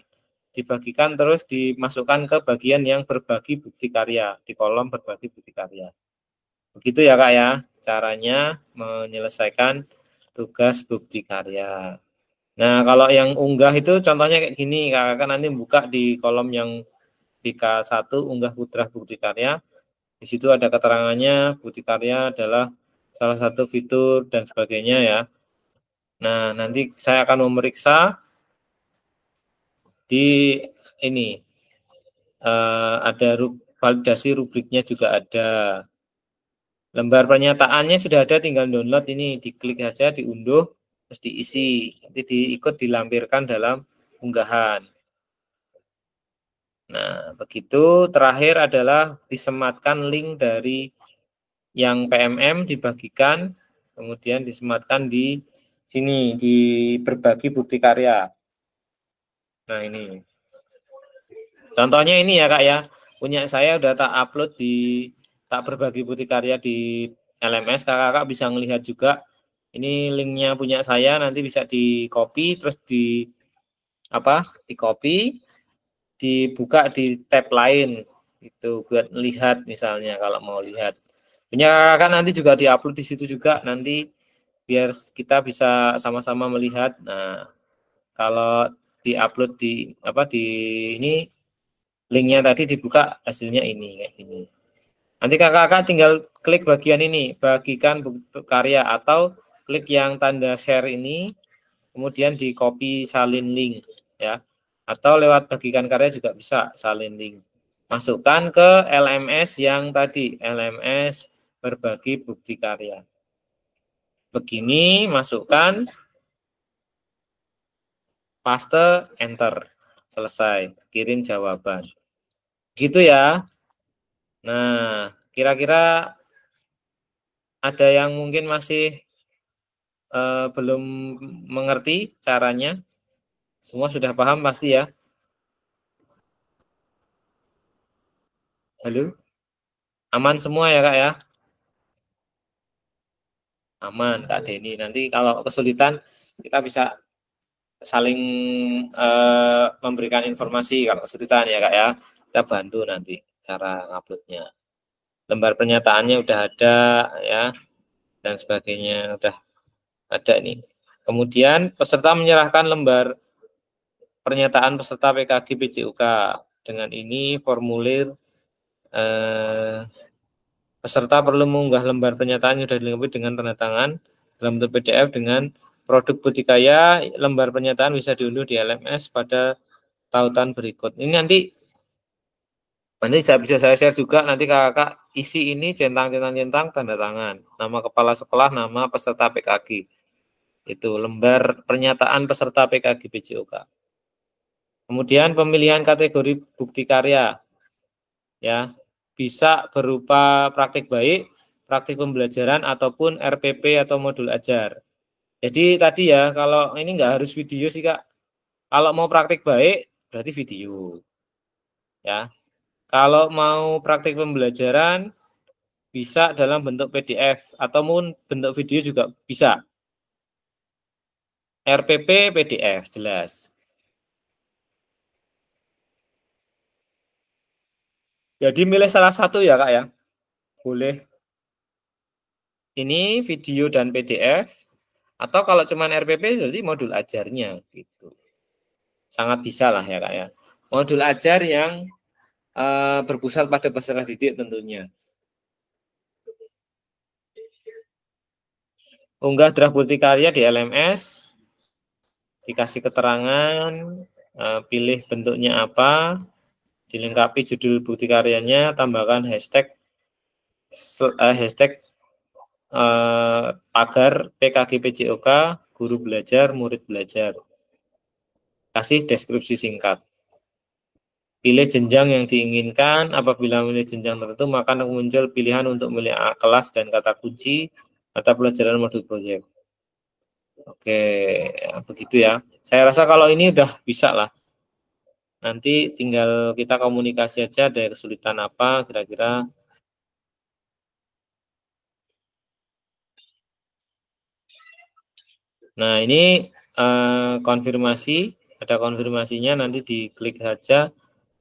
[SPEAKER 1] terus dimasukkan ke bagian yang berbagi bukti karya, di kolom berbagi bukti karya. Begitu ya Kak ya, caranya menyelesaikan tugas bukti karya. Nah, kalau yang unggah itu contohnya kayak gini, Kakak nanti buka di kolom yang BK1 unggah draft bukti karya. Di situ ada keterangannya, bukti karya adalah salah satu fitur dan sebagainya ya. Nah, nanti saya akan memeriksa di ini. Ada validasi rubriknya juga ada. Lembar pernyataannya sudah ada, tinggal download ini, diklik saja, diunduh, terus diisi, nanti diikut dilampirkan dalam unggahan. Nah, begitu. Terakhir adalah disematkan link dari yang PMM, dibagikan, kemudian disematkan di sini, di berbagi bukti karya. Nah, ini. Contohnya ini ya Kak ya, punya saya udah tak upload tak berbagi bukti karya di LMS, kakak bisa melihat juga. Ini linknya punya saya, nanti bisa di copy, terus di copy, dibuka di tab lain itu buat lihat misalnya kalau mau lihat. Punya kakak nanti juga diupload di situ juga nanti biar kita bisa sama-sama melihat. Nah, kalau diupload di ini linknya tadi dibuka hasilnya ini kayak gini. Nanti kakak-kakak tinggal klik bagian ini, bagikan bukti karya, atau klik yang tanda share ini, kemudian di copy salin link ya, atau lewat bagikan karya juga bisa salin link. Masukkan ke LMS yang tadi, LMS berbagi bukti karya. Begini, masukkan, paste, enter, selesai, kirim jawaban. Gitu ya. Nah, kira-kira ada yang mungkin masih belum mengerti caranya? Semua sudah paham pasti ya? Halo? Aman semua ya Kak ya? Aman Kak Denny. Nanti kalau kesulitan kita bisa saling memberikan informasi kalau kesulitan ya Kak ya. Kita bantu nanti cara uploadnya. Lembar pernyataannya udah ada ya, dan sebagainya udah ada nih. Kemudian peserta menyerahkan lembar pernyataan peserta PKG PJUK. Dengan ini formulir peserta perlu mengunggah lembar pernyataan yang sudah dilengkapi dengan tanda tangan dalam bentuk PDF dengan produk bukti karya. Lembar pernyataan bisa diunduh di LMS pada tautan berikut. Ini nanti bisa saya share juga, nanti kakak isi ini centang tanda tangan, nama kepala sekolah, nama peserta PKG. Itu lembar pernyataan peserta PKG PJOK. Kemudian pemilihan kategori bukti karya. Ya, bisa berupa praktik baik, praktik pembelajaran ataupun RPP atau modul ajar. Jadi tadi ya, kalau ini nggak harus video sih Kak. Kalau mau praktik baik berarti video. Ya. Kalau mau praktik pembelajaran bisa dalam bentuk PDF ataupun bentuk video juga bisa. RPP, PDF jelas. Jadi milih salah satu ya Kak ya. Boleh ini video dan PDF, atau kalau cuman RPP berarti modul ajarnya gitu. Sangat bisa lah ya Kak ya. Modul ajar yang berpusat pada peserta didik tentunya. Unggah draft bukti karya di LMS, dikasih keterangan, pilih bentuknya apa, dilengkapi judul bukti karyanya, tambahkan hashtag tagar PKG PJOK, guru belajar, murid belajar. Kasih deskripsi singkat. Pilih jenjang yang diinginkan. Apabila memilih jenjang tertentu, maka muncul pilihan untuk memilih kelas dan kata kunci mata pelajaran modul proyek. Oke, ya, begitu ya. Saya rasa kalau ini udah bisa lah. Nanti tinggal kita komunikasi aja, ada kesulitan apa kira-kira. Nah, ini konfirmasi, ada konfirmasinya, nanti diklik saja.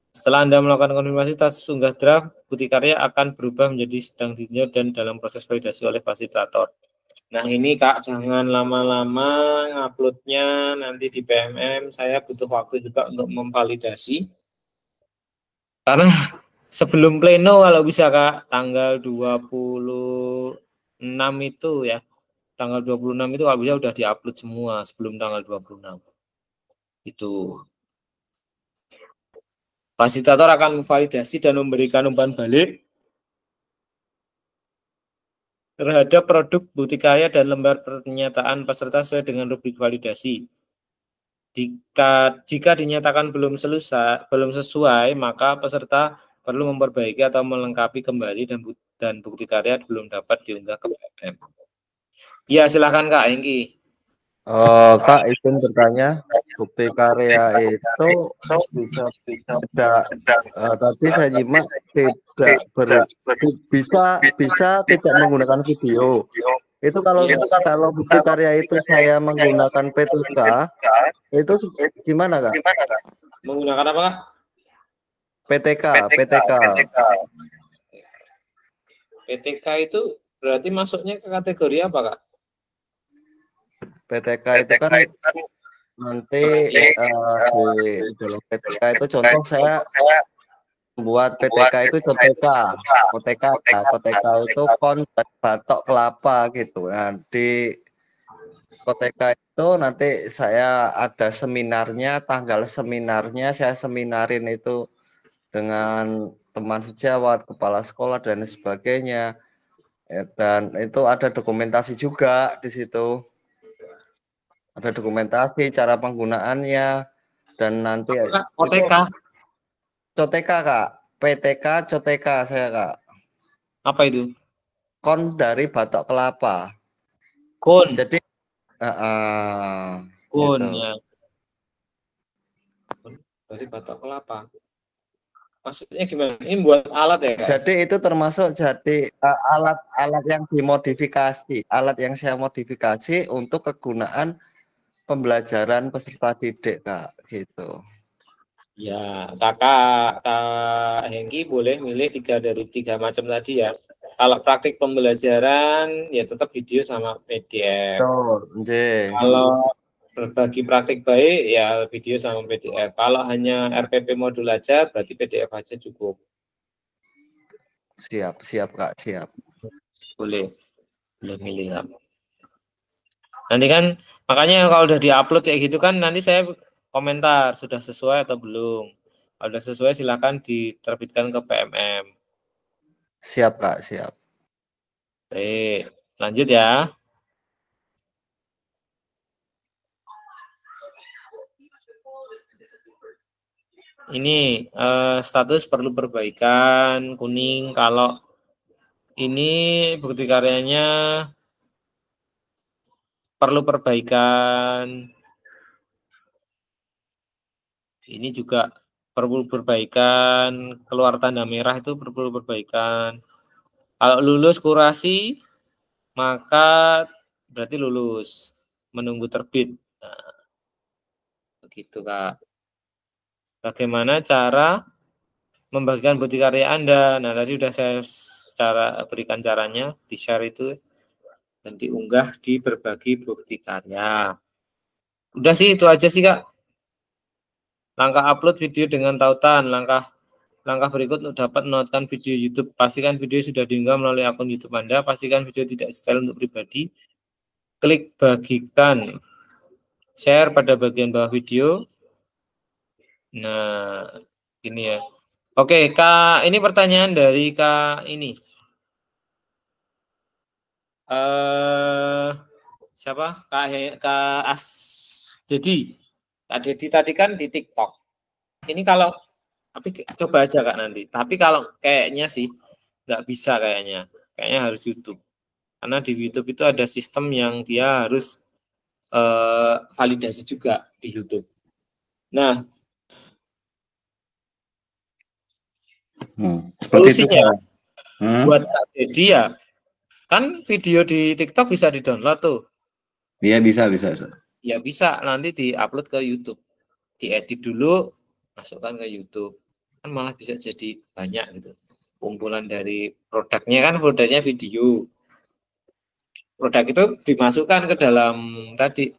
[SPEAKER 1] Setelah Anda melakukan konfirmasi, status unggah draft bukti karya akan berubah menjadi sedang ditinjau dan dalam proses validasi oleh fasilitator. Nah, ini Kak, jangan lama-lama nguploadnya, nanti di PMM saya butuh waktu juga untuk memvalidasi. Karena sebelum pleno kalau bisa Kak, tanggal 26 itu ya. Tanggal 26 itu kalau bisa udah diupload semua sebelum tanggal 26. Itu. Fasilitator akan memvalidasi dan memberikan umpan balik terhadap produk bukti karya dan lembar pernyataan peserta sesuai dengan rubrik validasi. Jika dinyatakan belum sesuai, maka peserta perlu memperbaiki atau melengkapi kembali dan bukti karya belum dapat diunggah ke PMM. Ya, silakan Kak Hengki.
[SPEAKER 5] Kak, izin bertanya, bukti karya itu bisa tidak tadi saya nyimak bisa tidak menggunakan video. Itu kalau bukti karya itu saya menggunakan PTK itu gimana Kak?
[SPEAKER 1] Menggunakan apa Kak?
[SPEAKER 5] PTK.
[SPEAKER 1] PTK itu berarti masuknya ke kategori apa Kak?
[SPEAKER 5] PTK itu kan nanti di dalam PTK itu contoh saya buat PTK itu KTK itu konten batok kelapa gitu. Nah, di diskoteka itu nanti saya ada seminarnya, tanggal seminarnya saya seminarin itu dengan teman sejawat, kepala sekolah dan sebagainya. Dan itu ada dokumentasi juga di situ. Ada dokumentasi cara penggunaannya dan nanti
[SPEAKER 1] OTK.
[SPEAKER 5] COTK Kak, PTK COTK saya Kak.
[SPEAKER 1] Apa itu?
[SPEAKER 5] Kon dari batok kelapa.
[SPEAKER 1] Kon.
[SPEAKER 5] Jadi
[SPEAKER 1] kon
[SPEAKER 5] gitu.
[SPEAKER 1] ya. Dari batok kelapa. Maksudnya gimana? Ini buat alat ya, Kak?
[SPEAKER 5] Jadi itu termasuk jadi alat yang dimodifikasi, alat yang saya modifikasi untuk kegunaan pembelajaran peserta didik, Kak, gitu.
[SPEAKER 1] Ya, Kak Hengki boleh milih 3 dari 3 macam tadi ya. Kalau praktik pembelajaran ya tetap video sama PDF.
[SPEAKER 5] Betul,
[SPEAKER 1] Kalau berbagi praktik baik ya video sama PDF. Kalau hanya RPP modul aja berarti PDF aja cukup.
[SPEAKER 5] Siap Kak, siap.
[SPEAKER 1] Boleh milih Kak. Nanti kan makanya kalau udah diupload kayak gitu kan nanti saya komentar sudah sesuai atau belum. Kalau sudah sesuai silakan diterbitkan ke PMM.
[SPEAKER 5] Siap Kak, siap.
[SPEAKER 1] Baik, lanjut ya. Ini status perlu perbaikan kuning. Kalau ini bukti karyanya perlu perbaikan. Ini juga perlu perbaikan. Keluar tanda merah itu perlu perbaikan. Kalau lulus kurasi maka berarti lulus. Menunggu terbit. Nah, begitu Kak. Bagaimana cara membagikan bukti karya Anda? Nah, tadi sudah saya berikan caranya, di-share itu dan diunggah di berbagi bukti karya. Udah sih, itu aja sih, Kak. Langkah upload video dengan tautan, langkah berikut untuk dapat menonton video YouTube. Pastikan video sudah diunggah melalui akun YouTube Anda, pastikan video tidak setel untuk pribadi. Klik bagikan, share pada bagian bawah video. Nah, ini ya. Oke, Kak, ini pertanyaan dari Kak ini. Siapa? Kak As Dedi. Kak Dedi tadi kan di TikTok. Ini kalau tapi coba aja Kak nanti. Tapi kalau kayaknya sih nggak bisa kayaknya. Kayaknya harus YouTube. Karena di YouTube itu ada sistem yang dia harus validasi juga di YouTube. Nah, solusinya buat Kak Dedi ya, kan video di TikTok bisa di-download tuh.
[SPEAKER 7] Iya bisa.
[SPEAKER 1] Ya bisa, nanti di-upload ke YouTube. Diedit dulu, masukkan ke YouTube. Kan malah bisa jadi banyak gitu. Kumpulan dari produknya kan produknya video. Produk itu dimasukkan ke dalam tadi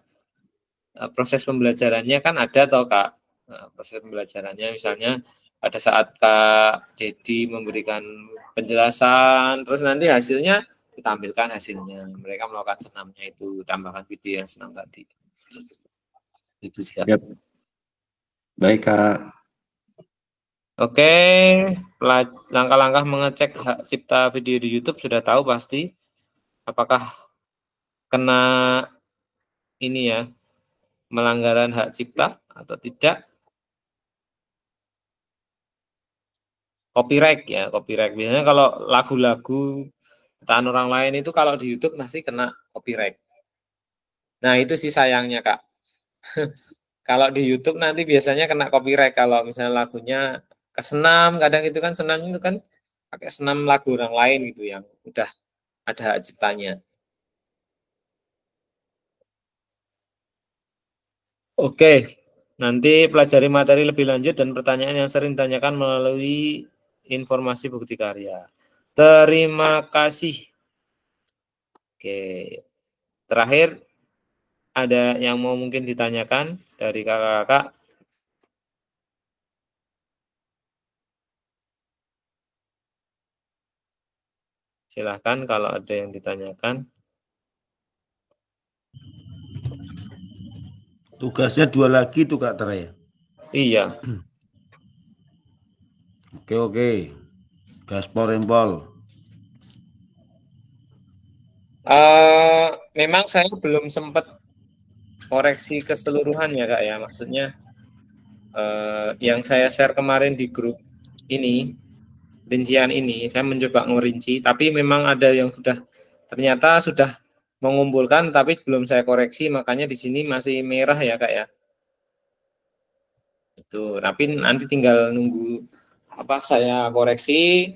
[SPEAKER 1] proses pembelajarannya kan ada toh Kak. Nah, proses pembelajarannya misalnya pada saat Kak Dedi memberikan penjelasan, terus nanti hasilnya ditampilkan hasilnya. Mereka melakukan senamnya itu, tambahkan video yang senam tadi. Itu sih.
[SPEAKER 7] Yep. Baik Kak.
[SPEAKER 1] Oke, langkah-langkah mengecek hak cipta video di YouTube sudah tahu pasti. Apakah kena ini ya, melanggaran hak cipta atau tidak? Copyright ya, copyright. Biasanya kalau lagu-lagu ciptaan orang lain itu kalau di YouTube masih kena copyright. Nah, itu sih sayangnya, Kak. Kalau di YouTube nanti biasanya kena copyright kalau misalnya lagunya kesenam, kadang itu kan senam itu kan pakai senam lagu orang lain gitu yang udah ada hak ciptanya. Oke, nanti pelajari materi lebih lanjut dan pertanyaan yang sering ditanyakan melalui informasi bukti karya. Terima kasih. Oke, terakhir ada yang mau mungkin ditanyakan dari kakak-kakak? Silahkan kalau ada yang ditanyakan.
[SPEAKER 2] Tugasnya 2 lagi tuh Kak Tera ya?
[SPEAKER 1] Iya.
[SPEAKER 2] Oke. Gaspol Empol.
[SPEAKER 1] Memang saya belum sempat koreksi keseluruhan ya Kak ya. Maksudnya yang saya share kemarin di grup ini, rincian ini, saya mencoba ngerinci, tapi memang ada yang ternyata sudah mengumpulkan, tapi belum saya koreksi, makanya di sini masih merah ya Kak ya. Itu, tapi nanti tinggal nunggu saya koreksi,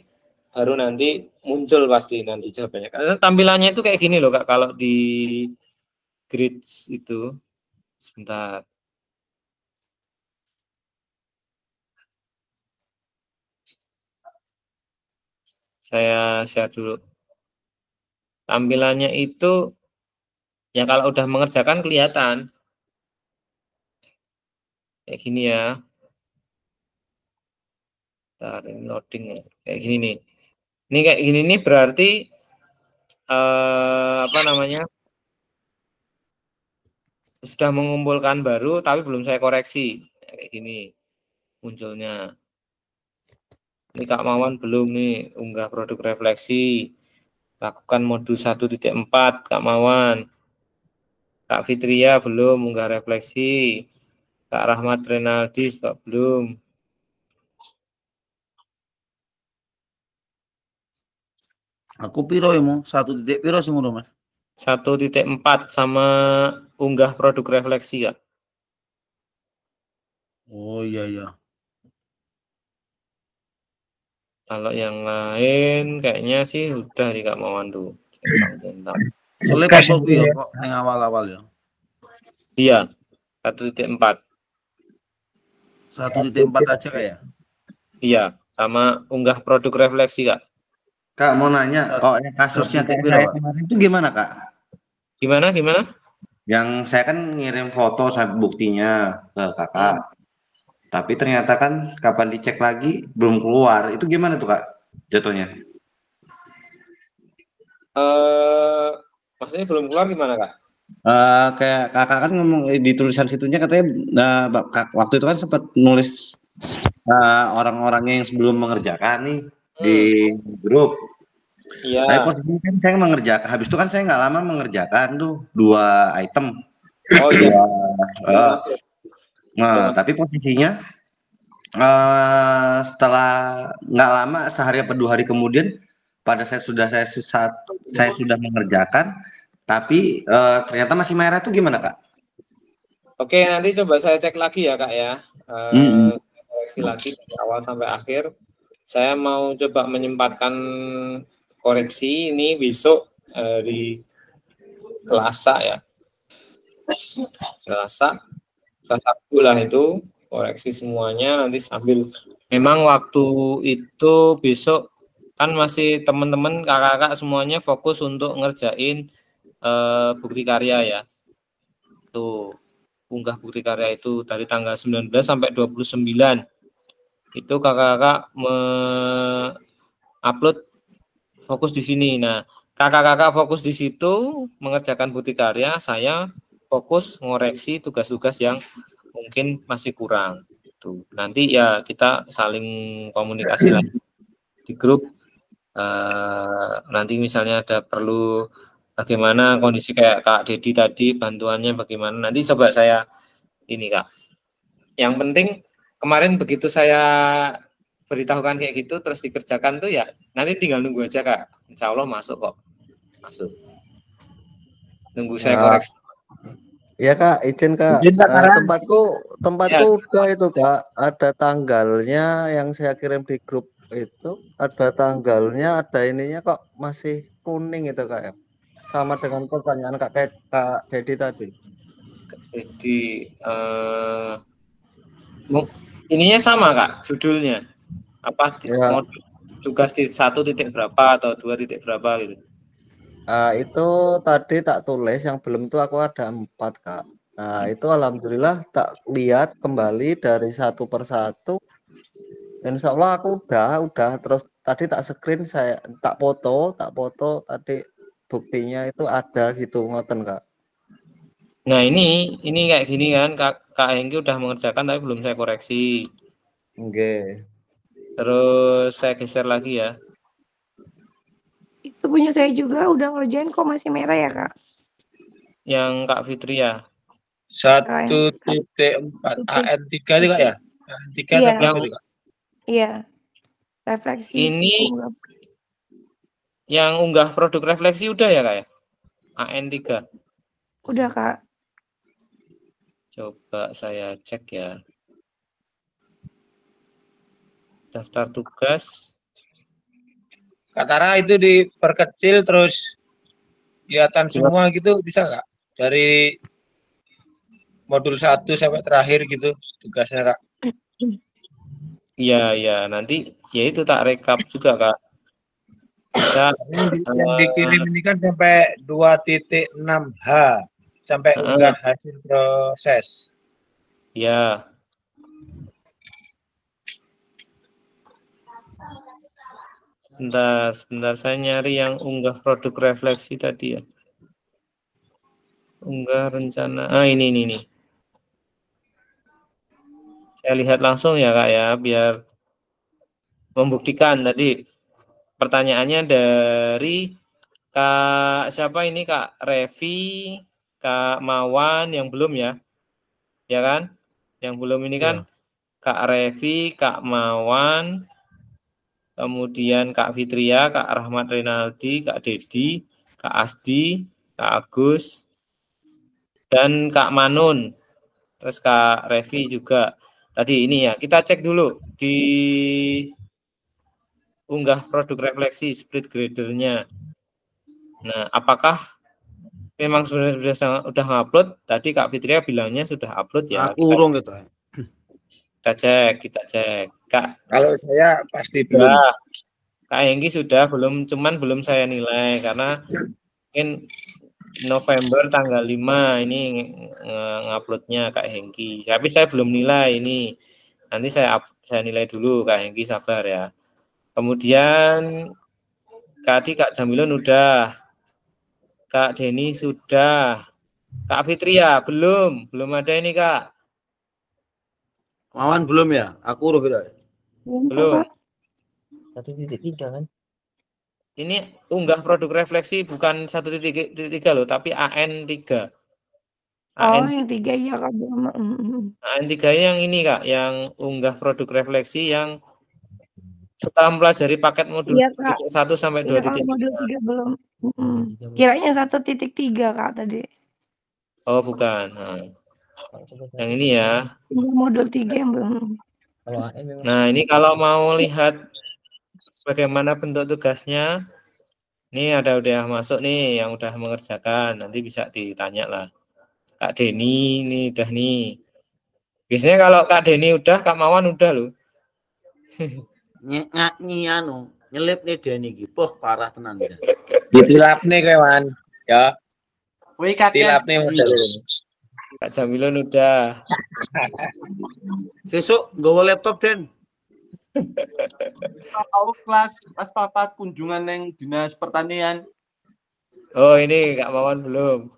[SPEAKER 1] baru nanti muncul pasti nanti jawabannya. Karena tampilannya itu kayak gini loh Kak, kalau di grids itu. Sebentar. Saya share dulu. Tampilannya itu ya kalau udah mengerjakan kelihatan. Kayak gini ya. Loading ya. Kayak gini nih. Ini kayak gini nih berarti sudah mengumpulkan baru tapi belum saya koreksi. Kayak gini munculnya. Ini Kak Mawan belum nih unggah produk refleksi. Lakukan modul 1.4 Kak Mawan. Kak Fitria belum unggah refleksi. Kak Rahmat Renaldi juga belum.
[SPEAKER 2] Aku piro ya mau 1 titik piro sih ngono Mas?
[SPEAKER 1] 1.4 sama unggah produk refleksi Kak.
[SPEAKER 2] Oh iya.
[SPEAKER 1] Kalau yang lain kayaknya sih udah di Kak Mawandu.
[SPEAKER 2] Selip apa ya kok yang awal-awal ya?
[SPEAKER 1] Iya, 1.4.
[SPEAKER 2] 1.4 aja Kak ya?
[SPEAKER 1] Iya, sama unggah produk refleksi Kak.
[SPEAKER 7] Kak mau nanya, yang kasusnya saya kemarin itu gimana Kak?
[SPEAKER 1] Gimana?
[SPEAKER 7] Yang saya kan ngirim foto sampai buktinya ke Kakak. Tapi ternyata kan kapan dicek lagi belum keluar. Itu gimana tuh Kak jatuhnya?
[SPEAKER 1] Maksudnya belum keluar gimana Kak?
[SPEAKER 7] Kayak Kakak kan ngomong di tulisan situnya katanya waktu itu kan sempat nulis orang-orangnya yang sebelum mengerjakan nih di grup.
[SPEAKER 1] Iya.
[SPEAKER 7] Tapi posisinya kan saya mengerjakan. Habis itu kan saya nggak lama mengerjakan tuh 2 item.
[SPEAKER 1] Oh iya.
[SPEAKER 7] Tapi posisinya setelah nggak lama sehari atau 2 hari kemudian pada saya sudah mengerjakan tapi ternyata masih merah tuh gimana Kak?
[SPEAKER 1] Oke, nanti coba saya cek lagi ya Kak ya. Koreksi lagi dari awal sampai akhir. Saya mau coba menyempatkan koreksi ini besok di Selasa ya. Selasa Sabtu lah itu koreksi semuanya nanti sambil memang waktu itu besok kan masih teman-teman kakak-kakak semuanya fokus untuk ngerjain bukti karya ya. Tuh unggah bukti karya itu dari tanggal 19 sampai 29. Itu kakak-kakak upload fokus di sini. Nah, kakak-kakak fokus di situ mengerjakan bukti karya, saya fokus ngoreksi tugas-tugas yang mungkin masih kurang. Tuh. Nanti ya kita saling komunikasi lagi di grup. Nanti misalnya ada perlu bagaimana kondisi kayak Kak Dedi tadi, bantuannya bagaimana. Nanti coba saya ini Kak. Yang penting kemarin begitu saya beritahukan kayak gitu terus dikerjakan tuh ya nanti tinggal nunggu aja Kak. Insya Allah masuk kok. Masuk. Nunggu saya koreksi.
[SPEAKER 5] Ya Kak, izin Kak. Tempatku ya. Udah itu Kak, ada tanggalnya yang saya kirim di grup itu, ada tanggalnya, ada ininya kok masih kuning itu Kak ya. Sama dengan pertanyaan Kak Dedi tadi.
[SPEAKER 1] Jadi ininya sama Kak, judulnya apa? Ya. Tugas di 1 titik berapa atau 2 titik berapa gitu?
[SPEAKER 5] Itu tadi tak tulis yang belum tuh aku ada 4 Kak. Nah itu alhamdulillah tak lihat kembali dari 1 per 1. Insya Allah aku udah terus tadi tak screen saya tak foto tadi buktinya itu ada gitu ngoten Kak.
[SPEAKER 1] Nah ini kayak gini kan, Kak Hengki udah mengerjakan tapi belum saya koreksi.
[SPEAKER 5] Oke.
[SPEAKER 1] Terus saya geser lagi ya.
[SPEAKER 9] Itu punya saya juga udah ngerjain kok masih merah ya Kak.
[SPEAKER 1] Yang Kak Fitri ya.
[SPEAKER 10] 1.4 AN3 itu Kak ya? AN3
[SPEAKER 9] Iya.
[SPEAKER 10] atau apa itu Kak?
[SPEAKER 9] Iya. Refleksi.
[SPEAKER 1] Ini yang unggah produk refleksi udah ya Kak ya? AN3.
[SPEAKER 9] Udah Kak.
[SPEAKER 1] Coba saya cek ya. Daftar tugas.
[SPEAKER 10] Kak Tara itu diperkecil terus kelihatan semua gitu bisa nggak? Dari modul 1 sampai terakhir gitu tugasnya Kak.
[SPEAKER 1] Iya, nanti ya itu tak rekap juga Kak. Bisa.
[SPEAKER 10] Yang dikirim ini kan sampai 2.6H sampai unggah hasil proses.
[SPEAKER 1] Ya. Sebentar saya nyari yang unggah produk refleksi tadi ya. Unggah rencana. Ini. Saya lihat langsung ya Kak ya, biar membuktikan tadi pertanyaannya dari Kak siapa ini, Kak Revi, Kak Mawan yang belum ya. Ya kan? Yang belum ini kan Kak Revi, Kak Mawan, kemudian Kak Fitria, Kak Rahmat Renaldi, Kak Dedi, Kak Asdi, Kak Agus, dan Kak Manun. Terus Kak Revi juga. Tadi ini ya, kita cek dulu di unggah produk refleksi split gradernya. Nah, apakah memang sudah ngupload? Tadi Kak Fitria bilangnya sudah upload ya.
[SPEAKER 2] Aku urung gitu.
[SPEAKER 1] Kita cek. Kak,
[SPEAKER 10] kalau saya pasti belum.
[SPEAKER 1] Kak Hengki sudah cuman belum saya nilai karena mungkin November tanggal 5 ini nguploadnya Kak Hengki. Tapi saya belum nilai ini. Nanti saya nilai dulu Kak Hengki, sabar ya. Kemudian tadi Kak Jamilun udah. Kak Deni sudah. Kak Fitria belum ada ini Kak.
[SPEAKER 2] Mawan belum ya? Aku udah gitu.
[SPEAKER 1] Belum.
[SPEAKER 11] 1.3 kan?
[SPEAKER 1] Ini unggah produk refleksi bukan 1.3 loh, tapi AN3.
[SPEAKER 9] Yang 3 ya Kak.
[SPEAKER 1] AN3 yang ini Kak, yang unggah produk refleksi yang setelah mempelajari paket modul 1 sampai 2.3.
[SPEAKER 9] Modul 3 belum. Kiranya 1.3 Kak tadi.
[SPEAKER 1] Oh, bukan. Yang ini ya.
[SPEAKER 9] Modul 3 yang belum.
[SPEAKER 1] Nah, ini kalau mau lihat bagaimana bentuk tugasnya, ini ada udah masuk nih yang udah mengerjakan, nanti bisa ditanya lah. Kak Deni ini udah nih. Biasanya kalau Kak Deni udah, Kak Mawan udah loh.
[SPEAKER 2] Nyelip nih Deni iki. Parah tenan ya.
[SPEAKER 10] Ditilap nih kawan. Ya. Tilap nih model ini.
[SPEAKER 1] Kak Jamilun udah.
[SPEAKER 2] Sesuk nggawa laptop Den.
[SPEAKER 12] Tahu kelas pas papat kunjungan yang dinas pertanian.
[SPEAKER 1] Oh ini Kak Mawan belum.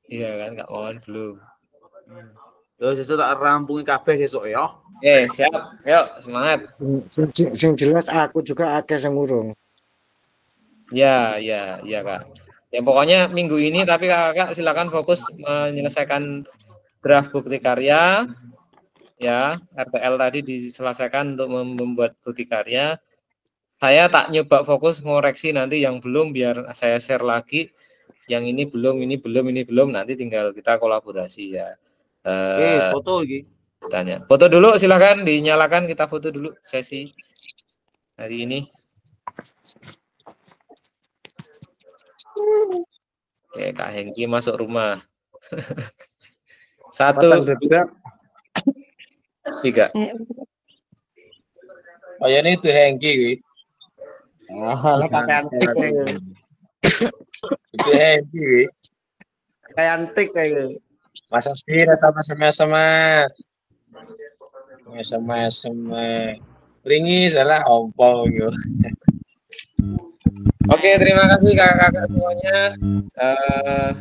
[SPEAKER 1] Iya kan Kak Mawan belum.
[SPEAKER 2] Yo sesuk tak rampungi kabeh sesuk ya.
[SPEAKER 1] Siap. Yuk semangat.
[SPEAKER 6] Sing jelas aku juga akeh sing ngurung.
[SPEAKER 1] Ya Kak. Ya pokoknya minggu ini tapi Kakak silakan fokus menyelesaikan draft bukti karya. Ya, RTL tadi diselesaikan untuk membuat bukti karya. Saya tak nyoba fokus ngoreksi nanti yang belum biar saya share lagi. Yang ini belum, nanti tinggal kita kolaborasi ya.
[SPEAKER 2] Foto iki.
[SPEAKER 1] Tanya. Foto dulu silakan dinyalakan, kita foto dulu sesi hari ini. Oke, Kak Hengki masuk rumah. 1, 2, 3.
[SPEAKER 10] Oh ya ini tuh Hengki.
[SPEAKER 5] Pakai antik
[SPEAKER 10] itu Hengki.
[SPEAKER 5] Kayak antik kayak.
[SPEAKER 10] Masa sih sama-sama. Sama-sama. Ringi salah ompong yo.
[SPEAKER 1] Oke, terima kasih kakak-kakak semuanya.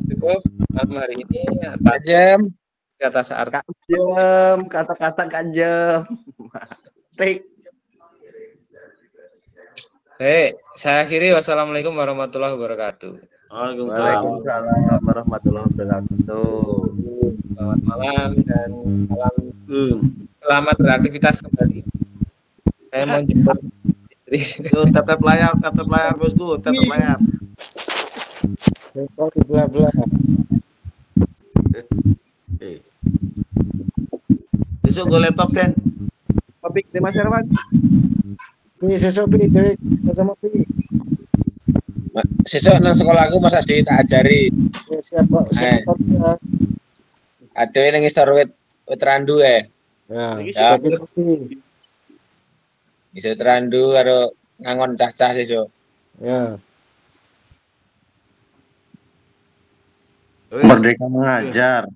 [SPEAKER 1] Cukup malam hari ini atas
[SPEAKER 5] Kak Jem, kata-kata Kak Jem.
[SPEAKER 1] Saya akhiri. Wassalamualaikum warahmatullahi wabarakatuh.
[SPEAKER 5] Waalaikumsalam warahmatullahi wabarakatuh.
[SPEAKER 1] Selamat malam dan salam. Selamat beraktivitas kembali. Saya mau jemput istri.
[SPEAKER 2] Yuk, tetap layar bosku, tetap layar. Besok gue laptop kan.
[SPEAKER 5] Topik di masyarakat.
[SPEAKER 6] Sesuk Pi, sama Pi.
[SPEAKER 10] Sesuk nang sekolahku Mas Adi tak ajari.
[SPEAKER 6] Siap kok, siap.
[SPEAKER 10] Ada yang ngisor wit randu ya.
[SPEAKER 6] Ya,
[SPEAKER 10] bisa terandu karo ngangon cah-cah sesuk.
[SPEAKER 6] Ya.
[SPEAKER 7] Merdeka mengajar.